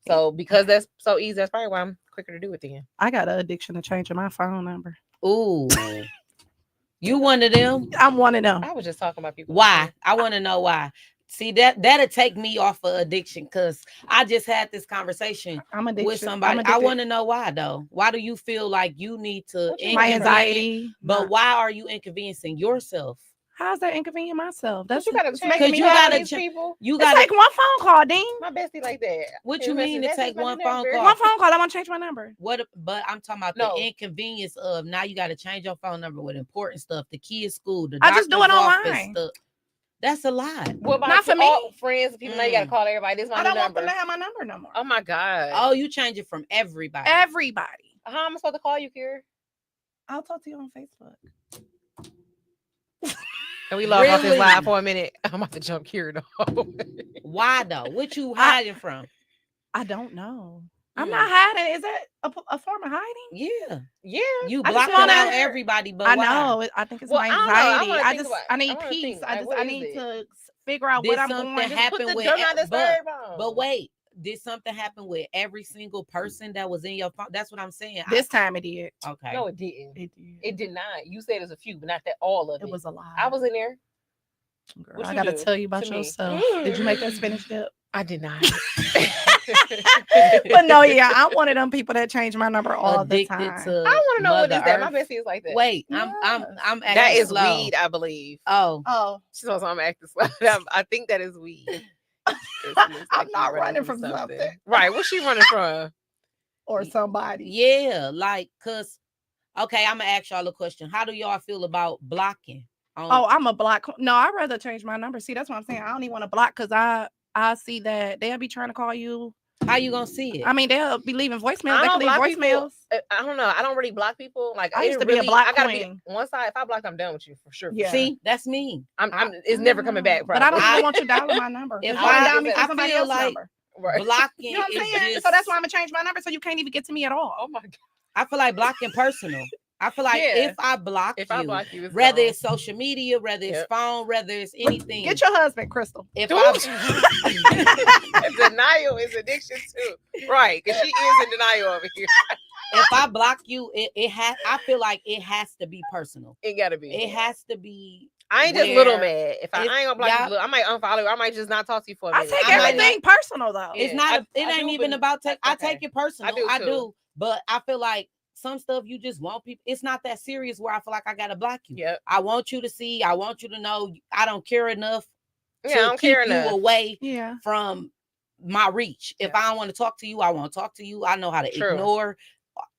So because that's so easy, that's probably why I'm quicker to do it then. I got an addiction to changing my phone number. Ooh, you one of them? I'm one of them. I was just talking about people. Why? I want to know why. See, that'll take me off of addiction, because I just had this conversation I'm addicted with somebody. I want to know why though. Why do you feel like you need to What you my inconvenience- anxiety. But why are you inconveniencing yourself? How's that inconvenient myself? That's That's you gotta it's change. making me you You gotta happy. these people. You It's got like one phone call, Dean. My bestie like that. What His you mean to message, take that's one my phone number. call? One phone call. I want to change my number. What? But I'm talking about No. the inconvenience of now you got to change your phone number with important stuff, the kids' school, the I just do it doctor's office online. stuff. That's a lot. What about Not for me. all friends and people? Now you gotta call everybody. This is my I new don't want number. them to have my number no more. Oh my god. Oh, you change it from everybody. Everybody. How am I supposed to call you, Kira? I'll talk to you on Facebook. Can we log off this Really? live for a minute? I'm about to jump Kira though. Why though? What you hiding from? I don't know. I'm Mm. not hiding. Is that a form of hiding? Yeah, Yeah. you I just blocking wanna- out everybody, but I why? know. I think it's Well, my I don't know. I anxiety. wanna I think just about- I I need wanna peace. think, I like, just what I is need it? to figure out Did what I'm something going. happen Put the with do not but- disturb on. But wait, did something happen with every single person that was in your phone? That's what I'm saying. This time it did. Okay. No, it didn't. It did. It did not. You said it's a few, but not that all of it. It was a lot. I was in there. Girl, What I you gotta do tell you about to me? yourself. Did you make that spinach dip? I did not. But no, yeah, I'm one of them people that change my number all the Addicted time. to I want to know what Mother is that. My Earth. bestie is like that. Wait, Yes. I'm acting that is slow. weed, I believe. Oh, Oh, She knows I'm acting slow. I think that is weed. It looks I'm like you not running from something. Right. What's she running from? or somebody. yeah, like, cause okay, I'm gonna ask y'all a question. How do y'all feel about blocking? Oh, I'm a block. No, I'd rather change my number. See, that's what I'm saying. I don't even want to block because I see that they'll be trying to call you How you gonna see it? I mean, they'll be leaving voicemails. I They don't can leave block people. voicemails. I don't know. I don't really block people. Like I it used to be a really, block I gotta queen. be once if I block, I'm done with you for sure. Yeah. See, that's me. It's never coming back. But I don't probably. really want you dialing my number. If If I I- dial me I from somebody feel else's like- number. Right. Blocking You know what I'm is saying? just. So that's why I'm gonna change my number so you can't even get to me at all. Oh my god. I feel like blocking personal. I feel like Yeah. if I block If you, I block you, it's whether gone. it's social media, whether it's Yep. phone, whether it's anything. Get your husband, Crystal. if Denial is addiction too. Right. Because she is in denial over here. if I block you, it has. I feel like it has to be personal. It gotta be. It has to be. I ain't just little where mad. If I if ain't gonna block y'all- you, look, I might unfollow you. I might just not talk to you for a I minute. take I might everything personal though. Yeah. It's not. I It ain't do, even but- about take. I okay. take it personal. do, I too. do. But I feel like some stuff you just want people. It's not that serious where I feel like I gotta block you. Yep. I want you to see. I want you to know. I don't care enough Yeah, I to don't keep care you enough. away Yeah. from my reach. If Yeah. I don't want to talk to you, I won't talk to you. I know how to True. ignore.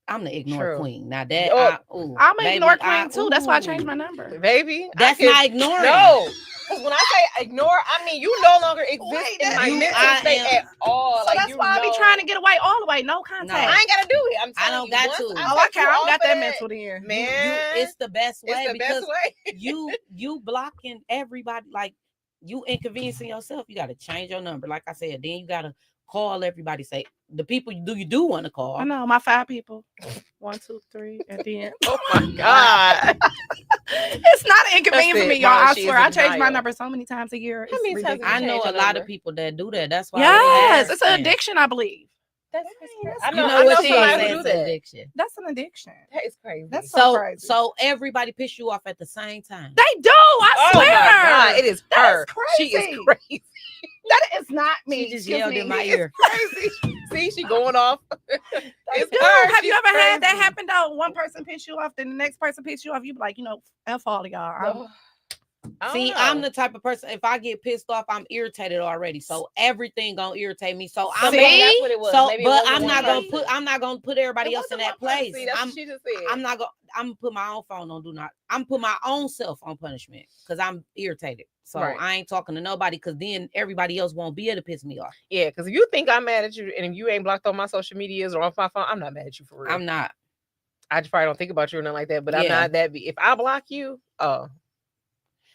I'm the ignore True. queen. Now that Oh, I'm an baby, ignore queen too. That's why I ooh. changed my number. Baby. That's not ignoring. No. Because when I say ignore, I mean you no longer exist Wait, in my you- mental I state am- at all. So like, that's you why I be know- trying to get away all the way. No contact. No. I ain't gotta do it. I'm I telling don't you. got once to. Oh, take I you can't. I don't off got that of mental then. Man, it's the best way it's the because best way. you blocking everybody. Like you inconveniencing yourself. You got to change your number. Like I said, then you got to call everybody. Say the people you do want to call. I know my 5 people. 1, 2, 3, and then Oh my god. it's not inconvenient That's for me, it, y'all. Mom, I she is swear, in I change my denial. number so many times a year. How It's many times ridiculous. I know change a your lot number? of people that do that. That's why. Yes, it's an asking. addiction, I believe. That's I You know- know I what know she somebody says who it's do that. addiction. That's an addiction. That is crazy. That's So crazy. so everybody piss you off at the same time. They do. I oh swear. my god, it is That her. is She is crazy. crazy. That is not me. She just Excuse yelled me. in my It's ear. Crazy. See, she going off. They It's do. her. Have you She's ever had that crazy. happen though? One person piss you off, then the next person piss you off. You be like, F all of y'all. See, I'm the type of person. If I get pissed off, I'm irritated already. So everything gonna irritate me. So I'm See? gonna, that's what it was. so, Maybe it but wasn't I'm one not gonna person. put. I'm not gonna put everybody It else in wasn't that one person. place. See, that's I'm what she just said. I'm not gonna. I'm gonna put my own phone on do not. I'm put my own self on punishment because I'm irritated. So Right. I ain't talking to nobody because then everybody else won't be able to piss me off. Yeah, because if you think I'm mad at you and if you ain't blocked on my social medias or off my phone, I'm not mad at you for real. I'm not. I just probably don't think about you or nothing like that, but I'm Yeah. not that. If I block you,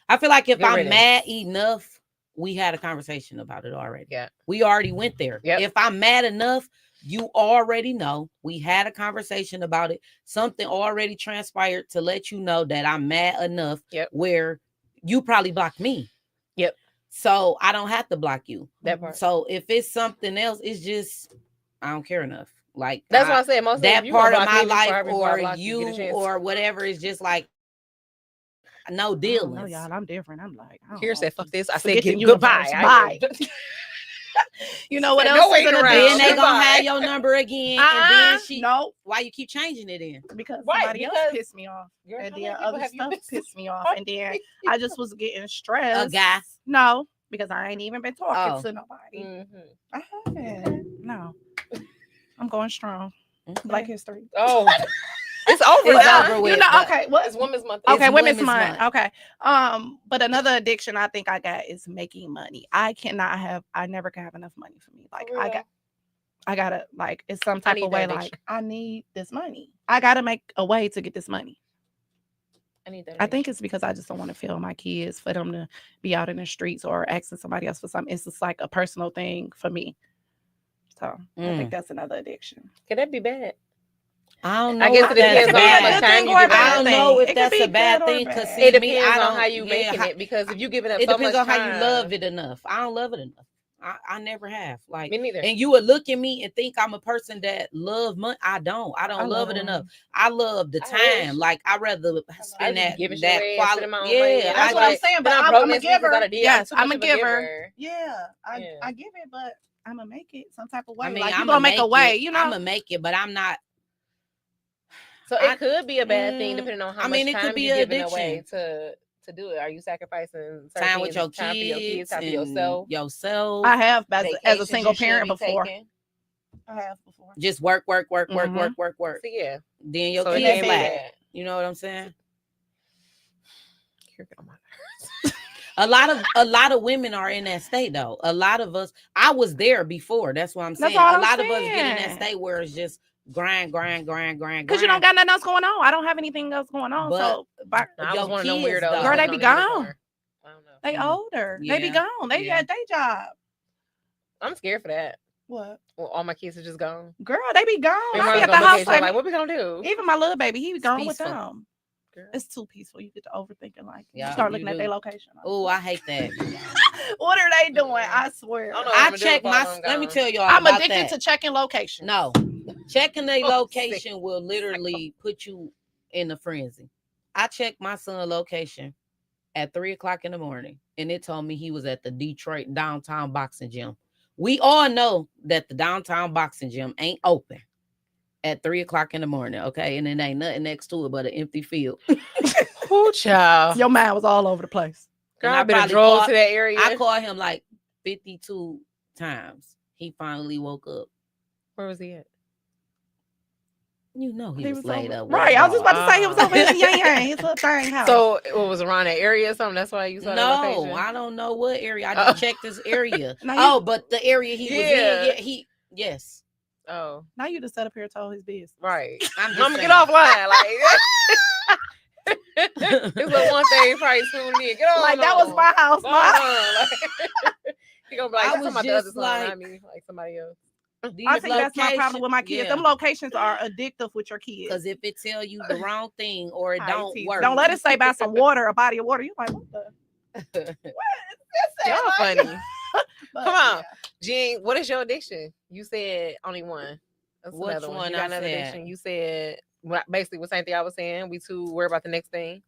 I feel like if Get I'm rid of it. mad enough, we had a conversation about it already. Yeah. We already went there. Yep. If I'm mad enough, you already know. We had a conversation about it. Something already transpired to let you know that I'm mad enough Yep. where you probably blocked me. Yep. So I don't have to block you. that part. So if it's something else, it's just I don't care enough. Like That's why I said most that of you part gonna of block my me before I- life before I or block you, get a you chance. or whatever is just like no I don't dealings. know, y'all. I'm different. I'm like, I don't Here know. said, fuck this. I Forget said, the goodbye. universe. I- You know what Said, else no is waiting an around. Then addiction? they gonna Goodbye. have your number again, and then she. No, Why you keep changing it in? because Right, somebody else because- pissed me off, Girl, and how then many people other have you stuff pissed pissed me off, and then I just was getting stressed. A guy. No, because I ain't even been talking Oh. to nobody. Mhm. I haven't. No, I'm going strong. Black History. Oh, it's over. It's now. over with. You know, but- okay. What? It's Women's Month. Okay, It's Women's Women's Month. Month. Okay. But another addiction I think I got is making money. I never can have enough money for me. Like For real? I gotta like it's some type need of way that like I need this money. I gotta make a way to get this money. I need that. I think it's because I just don't want to fail my kids for them to be out in the streets or asking somebody else for something. It's just like a personal thing for me. So I think that's another addiction. Can that be bad? I don't know. I guess if it that's depends on be how a much good time thing you or a give bad I it. don't thing. know if It could that's be a bad good or thing because bad. It me, I depends on don't, how you yeah, making how- it because if you giving up It so depends much on how you time- love it enough. I don't love it enough. I never have. Like, Me neither. and you would look at me and think I'm a person that love money. I don't. I don't love it enough. I love the I time. wish. Like I rather I spend just that giving shit that away and quality. spending my own money, Yeah, and That's I'm what I'm like, saying. But then I'm broke a next week 'cause giver. I done did- Yes, too much I'm a of giver. Yeah, Yeah. I give it, but I'm gonna make it some type of way. I mean, like you I'm gonna make a way, you know. I'm gonna make it, but I'm not. So I- it could be a bad thing depending on how I mean, much it could time be you're an giving away addiction. to do it. Are you sacrificing certain Time with things, your time for your kids, kids, time for and yourself? yourself. I have as a Vacations single you should parent be before. taking? I have before. Just work. Mhm. Work. So yeah, Then your so it kids kids can't be lack. lack. bad. You know what I'm saying? You're on my nerves. A lot of women are in that state though. A lot of us, I was there before. That's what I'm That's saying. all A I'm lot of us get in that saying. state where it's just grind. Because you don't got nothing else going on. I don't have anything else going on. But So I your was one of them kids, weirdos. though. Girl, they living be on the gone. unicorn. I don't know. they older. They be Yeah. gone. They Yeah. at their job. I'm scared for that. What? Well, all my kids are just gone. Girl, they be gone. Your I be mom's at the gonna house vacation. I'm like, like, what we gonna do? even my little baby, he be It's gone with peaceful. them. Girl. It's too peaceful. You get to overthinking. Like, you Yeah, start you looking at do. their location. Oh, I hate that. What are they doing? I swear. I don't know. I I'm gonna do check it while my. I'm Let me gone. tell y'all. I'm about addicted that. to checking location. No, checking their Oh, location will literally put you in a frenzy. I checked my son's location at 3:00 in the morning, and it told me he was at the Detroit downtown boxing gym. We all know that the downtown boxing gym ain't open at 3:00 in the morning, okay? And it ain't nothing next to it but an empty field. Who child? Your mind was all over the place. Girl, And I better probably drove called- to that area. I called him like 52 times. He finally woke up. Where was he at? You know he was laid over. up. with Right. a I was just dog. about to say he was over his his little thing house. So it was around that area or something. That's why you saw the No, location. I don't know what area. I just checked this area. Now you- But the area he was Yeah. in, yes. Oh, now you just set up here and told his business. right. I'm just I'm gonna saying. get offline. Like it's the one thing he probably tuned in. Get on. Like that was my house. Go My on. Like, he gonna be like, I that's was about the other just son, like- not me, like somebody else. These I think that's my problem with my kids. yeah. Them locations are addictive with your kids. Because if it tell you the wrong thing or it I don't tease. work, Don't let it say by some water, a body of water. You like, what the? Y'all funny. But, Come on. yeah. Jean, what is your addiction? You said only one. That's Which another one You got I another said? addiction. You said basically the same thing I was saying. We too worry about the next thing.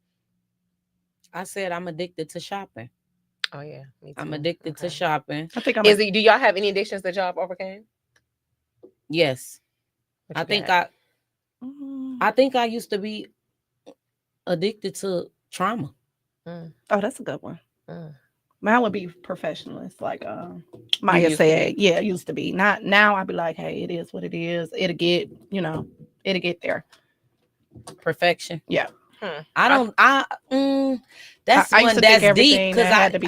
I said I'm addicted to shopping. Oh yeah, me too. I'm addicted to Okay. shopping. I think I'm. Do y'all have any addictions that y'all overcame? Yes. What I you think got? I think I used to be addicted to trauma. Oh, that's a good one. Mm. Mine would be professionalist, like Maya used to said. Yeah, it used to be. Not now. I'd be like, hey, it is what it is. It'll get, it'll get there. Perfection. Yeah. I don't. That's I used one to think that's deep everything because that had to be-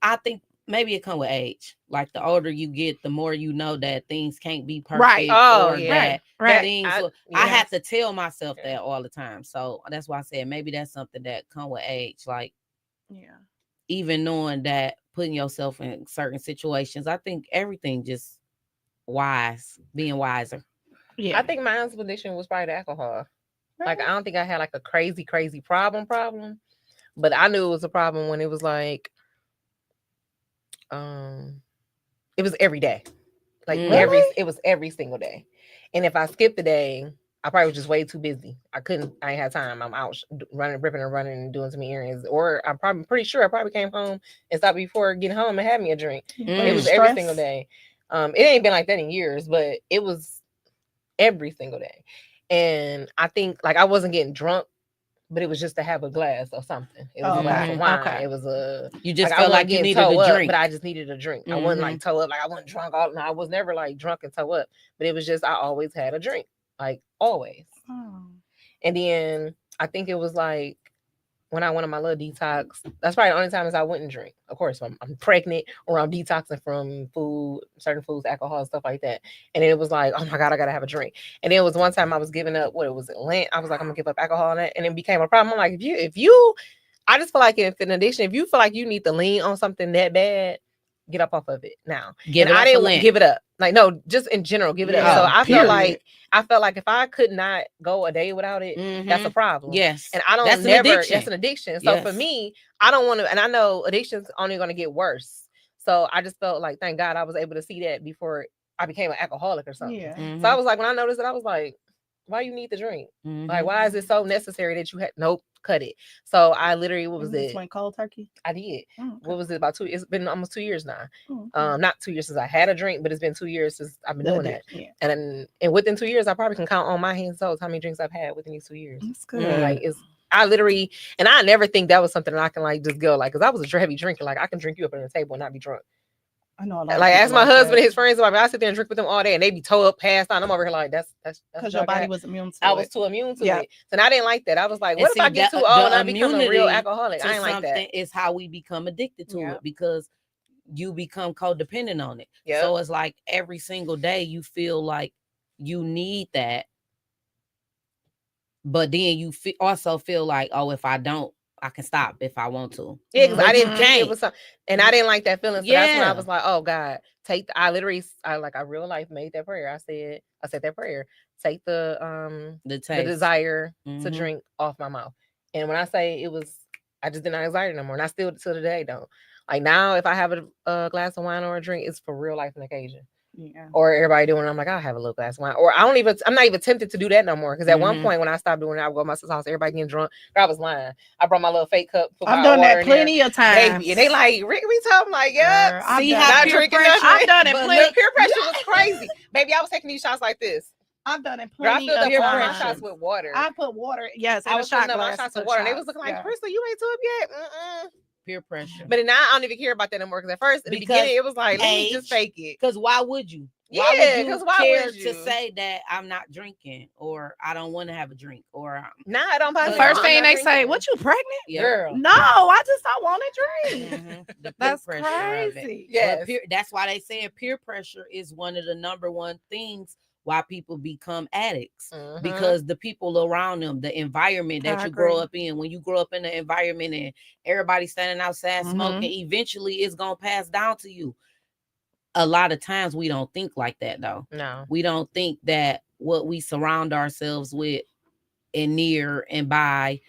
I think maybe it come with age. Like the older you get, the more you know that things can't be perfect. Right. Oh, or yeah. that Right. things. I yes. had to tell myself Yeah. that all the time. So that's why I said maybe that's something that come with age. Like Yeah. even knowing that putting yourself in certain situations, I think everything just being wiser. Yeah. I think my addiction was probably the alcohol. Like I don't think I had like a crazy problem, but I knew it was a problem when it was like, it was every day, like Really? it was every single day, and if I skipped the day, I probably was just way too busy. I ain't had time. I'm out ripping and running and doing some errands, or I'm pretty sure I probably came home and stopped before getting home and had me a drink. It was every single day. It ain't been like that in years, but it was every single day. And I think like I wasn't getting drunk, but it was just to have a glass or something. It was a glass of wine. Okay. It was a You just I felt like wasn't you getting needed toe a up, drink. but I just needed a drink. I wasn't like toe up, like I wasn't drunk all. No, I was never like drunk and toe up, but it was just I always had a drink, like always. Oh. And then I think it was like when I went on my little detox. That's probably the only time I wouldn't drink. Of course, I'm pregnant or I'm detoxing from certain foods, alcohol, stuff like that. And then it was like, oh my God, I gotta have a drink. And then it was one time I was giving up Lent. I was like, I'm gonna give up alcohol and that, and it became a problem. I'm like, if you, I just feel like if an addiction, if you feel like you need to lean on something that bad, get up off of it now. Get And off I of didn't Lent. give it up. Like no, just in general, give it up. Yeah, So I period. felt like if I could not go a day without it, that's a problem. Yes. And I don't That's an never. addiction. That's an addiction. So for Yes. me, I don't want to. And I know addiction's only going to get worse. So I just felt like, thank God, I was able to see that before I became an alcoholic or something. Yeah. So I was like, when I noticed it, I was like, why you need the drink? Like, why is it so necessary that you had? Nope, cut it. So I literally, what was This it? went cold turkey. I did. Oh, okay. What was it about 2? It's been almost 2 years now. Oh, Not 2 years since I had a drink, but it's been 2 years since I've been doing that. Yeah. And within 2 years, I probably can count on my hands and toes how many drinks I've had within these 2 years. That's good. Like I literally, and I never think that was something that I can like just go like, because I was a heavy drinker. Like I can drink you up on the table and not be drunk. I know a lot of Like, people ask my husband that. and his friends about me. I sit there and drink with them all day, and they be toe up, passed out. I'm over here like, that's because what your I body got. was immune to I it. was too immune to Yeah. it. So I didn't like that. I was like, And what see, if I get the- too old and the I become a real immunity alcoholic? to I ain't like that. something is how we become addicted to Yeah. it, because you become codependent on it. Yep. So it's like every single day you feel like you need that, but then you also feel like, oh, if I don't, I can stop if I want to. Yeah, because I But you didn't think it can't. was something, and I didn't like that feeling. So that's when I Yeah. was like, oh God, I literally, I real life made that prayer. I said that prayer. Take the taste. desire to Mhm. drink off my mouth. And when I say it was, I just did not desire it no more. And I still to today don't. Like now, if I have a glass of wine or a drink, it's for real life and occasion. Yeah. Or everybody doing it, I'm like, I'll have a little glass of wine. Or I'm not even tempted to do that no more. Because at one Mhm. point when I stopped doing it, I would go to my sister's house, everybody getting drunk. I was lying. I brought my little fake cup. Put I've my done water that in there, plenty of times. baby. And they like, Rick, we talking like, yeah. Girl, I've See done how Not that. peer drinking pressure. nothing. I've done it But plenty. The peer pressure was crazy. Baby, I was taking these shots like this. I've done it Girl, I plenty filled of up all my times. shots with water. I put water, yes, in I a was shot filling up my glass. shots and with took water. And they shots. was looking like, Yeah. Crystal, you ain't to up yet. Mm-mm. Peer pressure. But now I don't even care about that anymore. Because at first, in the Because beginning, it was like, let me just age, fake it. Because why would you? Yeah, Why would 'cause you why care would to you? say that I'm not drinking, or I don't want to have a drink, or Nah, I don't buy The But first I'm thing not they say, drinking. what, you pregnant? yeah. Girl. No, I just don't want to drink. Mhm. The peer That's pressure of it. crazy. Yes. But that's why they say peer pressure is one of the number one things why people become addicts, Mhm. because the people around them, the environment that I you grow agree. up in, when you grow up in the environment and everybody standing outside Mhm. smoking, eventually it's gonna pass down to you. A lot of times we don't think like that though. No. We don't think that what we surround ourselves with and near and by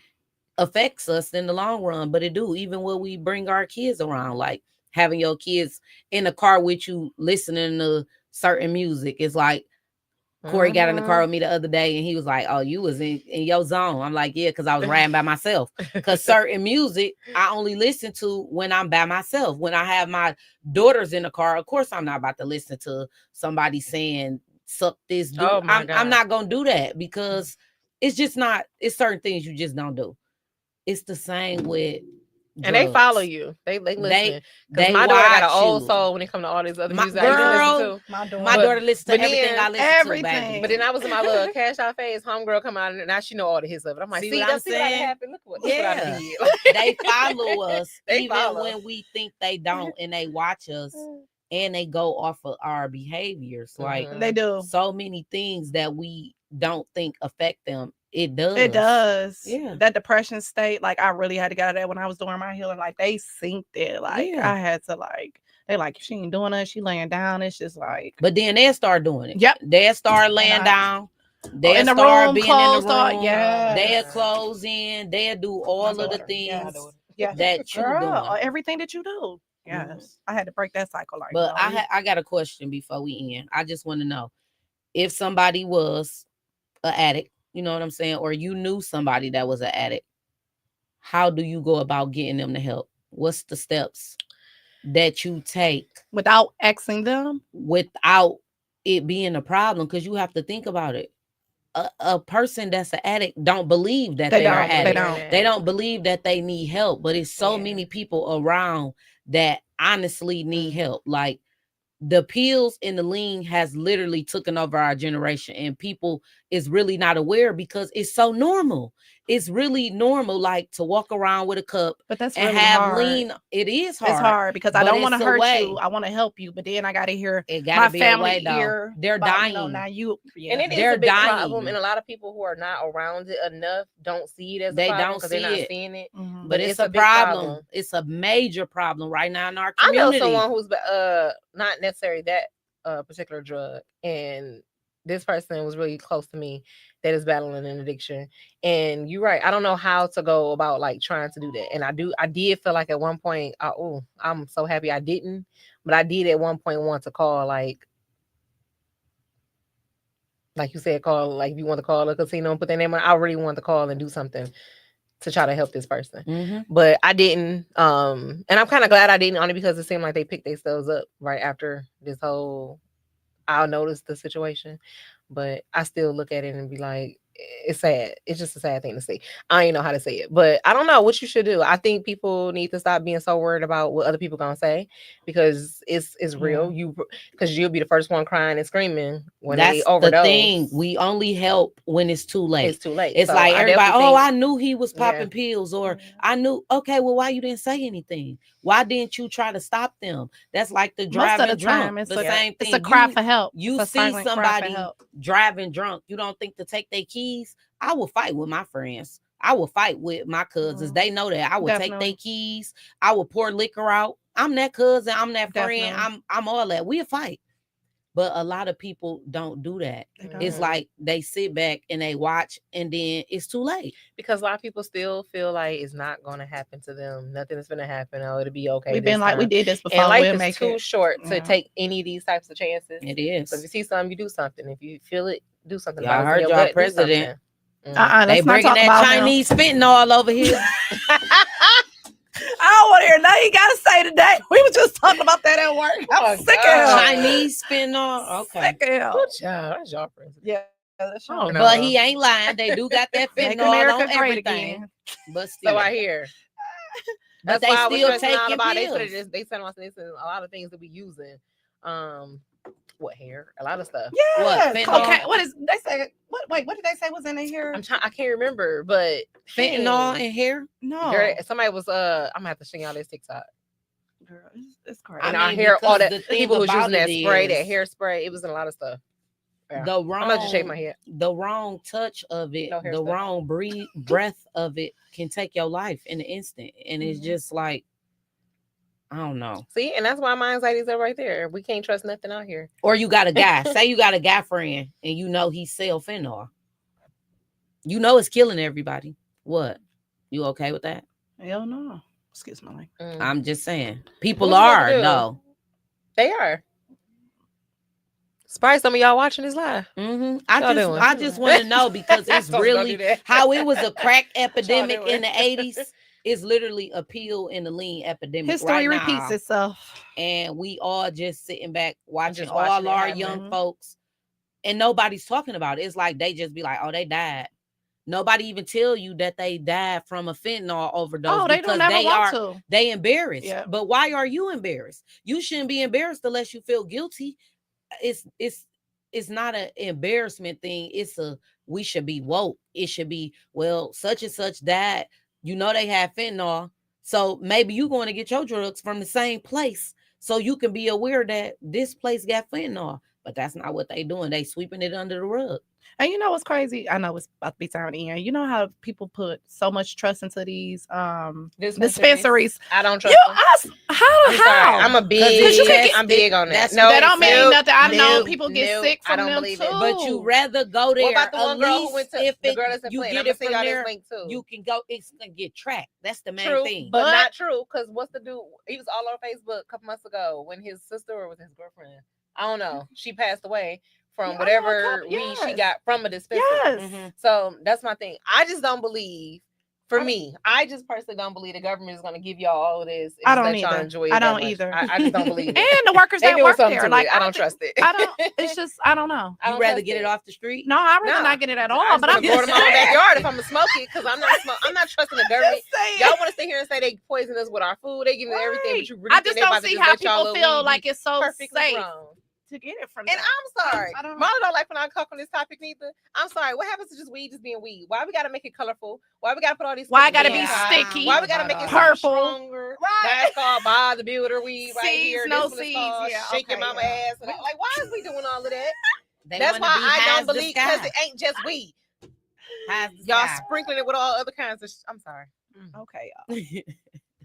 affects us in the long run, but it do. Even when we bring our kids around, like having your kids in the car with you listening to certain music. It's like Corey got in the car with me the other day and he was like, oh, you was in your zone. I'm like, yeah, because I was riding by myself. Because certain music I only listen to when I'm by myself. When I have my daughters in the car, of course I'm not about to listen to somebody saying suck this dude. Oh my I'm not gonna do that, because it's just not, it's certain things you just don't do. It's the same with And they follow drugs. you. They listen. They Because my daughter got an watch old you. soul when it comes to all this other My music I used to listen girl, to. My daughter. My daughter listens to but everything then I listen everything. to, baby. But then I was in my little cash out phase. Homegirl come out and now she know all the hits of it. I'm like, See see, what I'm that's what I saying? happened. Look what I Yeah. did. They follow us They even follow. when we think they don't, and they watch us and they go off of our behaviors. Like Mhm. They do. so many things that we don't think affect them. It does. It does. Yeah. That depression state, like I really had to get out of that when I was doing my healing. Like they synced it. Like Yeah. I had to they like, if she ain't doing it, she laying down. It's just like, But then they'll start doing it. Yep. They'll start laying down. They'll in the start room, being closed in the off, room. yes. They'll close in. They'll do all of the daughter, things yes. Yeah. that you girl, doing. everything that you do. Yes. Mhm. I had to break that cycle. Like, But no, I got a question before we end. I just want to know if somebody was an addict, you know what I'm saying, or you knew somebody that was an addict, how do you go about getting them to help? What's the steps that you take without asking them. without it being a problem? Because you have to think about it. A person that's an addict don't believe that they are They addicts. don't. They don't believe that they need help, but it's so many people around that honestly need help. Like the pills and the lean has literally taken over our generation, and people is really not aware because it's so normal. It's really normal, like to walk around with a cup But that's and really have hard. lean. It is hard. It's hard because I but don't want to it's a hurt way. you. I want to help you, but then I got to hear It my gotta be a family way, though. hear. They're about, dying. now you, And it is They're a big dying. problem, and a lot of people who are not around it enough don't see it as a They problem don't because they're see not it. seeing it. Mhm. But it's a big problem. It's a major problem right now in our community. I know someone who's not necessarily that particular drug, and this person was really close to me that is battling an addiction. And you're right, I don't know how to go about like trying to do that. And I did feel like at one point, I'm so happy I didn't, but I did at one point want to call like you said, call, like if you want to call a casino and put their name on, I really want to call and do something to try to help this person. Mm-hmm. But I didn't. And I'm kind of glad I didn't, only because it seemed like they picked themselves up right after this whole, I'll notice the situation. But I still look at it and be like, it's sad. It's just a sad thing to see. I don't even know how to say it, but I don't know what you should do. I think people need to stop being so worried about what other people gonna say, because it's real. Because you'll be the first one crying and screaming when they That's overdose. the thing. We only help when it's too late. It's too late. It's So like I everybody, definitely think- I knew he was popping pills, or I knew, okay, well, why you didn't say anything? Why didn't you try to stop them? That's like the Most driving of the time, drunk. it's The same thing. It's a cry for help. You It's a see silent cry for somebody help. driving drunk, you don't think to take their keys. I will fight with my friends. I will fight with my cousins. They know that. I will take Definitely. their keys. I will pour liquor out. I'm that cousin. I'm that friend. Definitely. I'm all that. We'll fight. But a lot of people don't do that. They don't. It's like they sit back and they watch, and then it's too late. because a lot of people still feel like it's not going to happen to them. Nothing is going to happen. Oh, it'll be okay. We've this been like, we time. did this before. And life We'll is make too it. short to Yeah. take any of these types of chances. It is. So if you see something, you do something. If you feel it, do something. Y'all about it. heard Your y'all gut, do president. something. They Let's not bringing talk that about him. Chinese fentanyl over here. I don't want to hear nothing you got to say today. We were just talking about that at work. I'm sick of him. Chinese fentanyl. Okay. Sick of him. Good job. That's your president. Yeah. That's Oh, no. But he ain't lying. They do got that Make fentanyl America on great everything. again. But still, So I hear. but That's they why I was still stressing out taking about. pills. They said a lot of things that we using. What hair? A lot of stuff. Yes. Fentanyl? Okay. What is they say? What did they say was in here? I can't remember, but Fentanyl hey, in hair. No. girl, somebody was I'm gonna have to show y'all this TikTok. Girl, it's crazy. And I our mean, hair, all because that the thing people was about using that it spray, that is- hairspray. It was in a lot of stuff. Yeah. The wrong, I'm about to shake my head. The wrong touch of it, No hair the stuff. wrong breath of it can take your life in an instant. And it's just like, I don't know. See, and that's why my anxieties are right there. We can't trust nothing out here. Or you got a guy, say you got a guy friend and you know he sell fentanyl. You know it's killing everybody. What? You okay with that? Hell no. Excuse my language. I'm just saying. People What's supposed to are, do? no. They are. Surprised some of y'all watching this live. I just want to know because it's Don't do really that. how it was a crack y'all epidemic in doing? the 80s. It's literally a pill and a lean epidemic. History right repeats now. itself. And we all just sitting back watching just all watching it our happen. young folks, and nobody's talking about it. It's like they just be like, "Oh, they died." Nobody even tell you that they died from a fentanyl overdose. Oh, they because don't ever want are to. they embarrassed. Yeah. But why are you embarrassed? You shouldn't be embarrassed unless you feel guilty. It's not an embarrassment thing. It's a we should be woke. It should be, well, such and such died. You know they had fentanyl. So maybe you're going to get your drugs from the same place. So you can be aware that this place got fentanyl. But that's not what they doing. They sweeping it under the rug. And you know what's crazy? I know it's about to be time to end. You know how people put so much trust into these dispensaries. I don't trust You them. us how I'm sorry. I'm a Because you can big. get- I'm big on that. that's- No, that don't mean nope, nothing. I know nope, people get nope. sick I from don't them believe too. it. But you rather go there. What about the at one girl least who went to if the it, girl that's in you plane? get I'm it gonna from send y'all there, this link too. you can go. It's gonna get tracked. That's the main True, thing. but But- not true. Because what's the dude? He was all over Facebook a couple months ago when his sister or was his girlfriend. I don't know. She passed away from Yeah, I know a whatever couple- weed she yes. got from a dispensary. Yes. Mhm. So that's my thing. I just don't believe. For me, I just personally don't believe the government is going to give y'all all of this. And I just don't let y'all either. enjoy it I that don't much. either. I just don't believe it. And the workers They that doing work something there. to Like it. I don't trust it. I don't. It's just I don't know. I You don't rather trust get it off the street? No, I rather Nah. not get it at I all. just But wanna I'm go just to my own saying. backyard if I'm gonna smoke it, because I'm not trusting the government. Just saying. Y'all want to sit here and say they poison us with our food, they give us everything, but you really I think just they don't about to see just how let y'all people little feel weed like be it's so perfectly safe grown. to get it from And them. I'm sorry, I don't- Marla don't like when I talk on this topic neither. I'm sorry. What happens to just weed just being weed? Why we gotta make it colorful? Why we gotta put all these? Why it chemicals gotta be inside? sticky? Why we gotta make it Purple? stronger? Right. That's called bodybuilder weed right Seeds, here. no This one is seeds, called yeah, shake your okay, mama yeah. ass. And like, why is we doing all of that? They That's wanna why be I high don't as the believe, because sky. it ain't just weed. High as the Y'all sky. sprinkling it with all other kinds of. I'm sorry. Okay, y'all.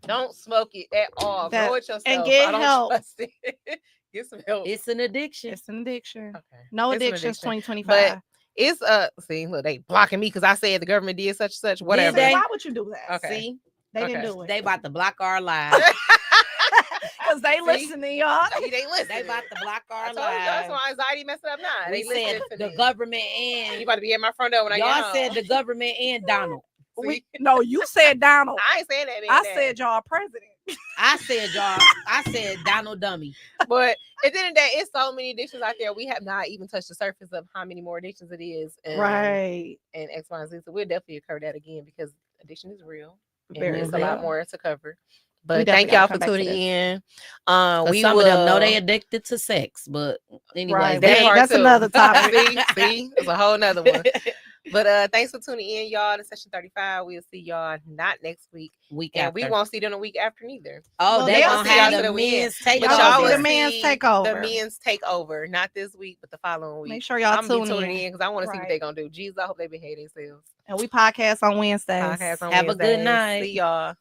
Don't smoke it at all. That- Grow it yourself. and get I don't help. trust it. Get some help. It's an addiction. It's an addiction. Okay. No It's an addictions. addiction. 2025. It's see, look, they blocking me because I said the government did such and such. Whatever. they? Why would you do that? Okay. See, They Okay. didn't do it. they about to block our lives. Because they See? listening, y'all. See, they listen. They about to block I our told you, that's lives. why anxiety messing up now. We They listen said to the me. government You and about to be at my front door when I get y'all home. said the government and Donald. No, you said Donald. I ain't saying that. Man, I that. said y'all president. I said y'all. I said Donald Dummy. But at the end of the day, it's so many addictions out there. We have not even touched the surface of how many more addictions it is. Right. And X, Y, and Z. So we'll definitely cover that again because addiction is real. And Very there's a real. lot more to cover. We But definitely thank y'all gotta for come back to tuning this. in. But some of them know they addicted to sex, but anyway, Right. That part That's too. another topic. see, it's a whole nother one. But thanks for tuning in, y'all, to session 35. We'll see y'all not next week. week And after. we won't see them the week after neither. Oh, Well, they they'll gonna see have y'all the to the men's But Y'all takeover. see will the men's see takeover. The men's takeover, not this week, but the following week. Make sure y'all I'm gonna be tune tuning in. in because I want to see what Right. they're gonna do. Jesus, I hope they behave themselves. And we podcast on Wednesdays. Podcast on Have a good Wednesdays. night. See y'all.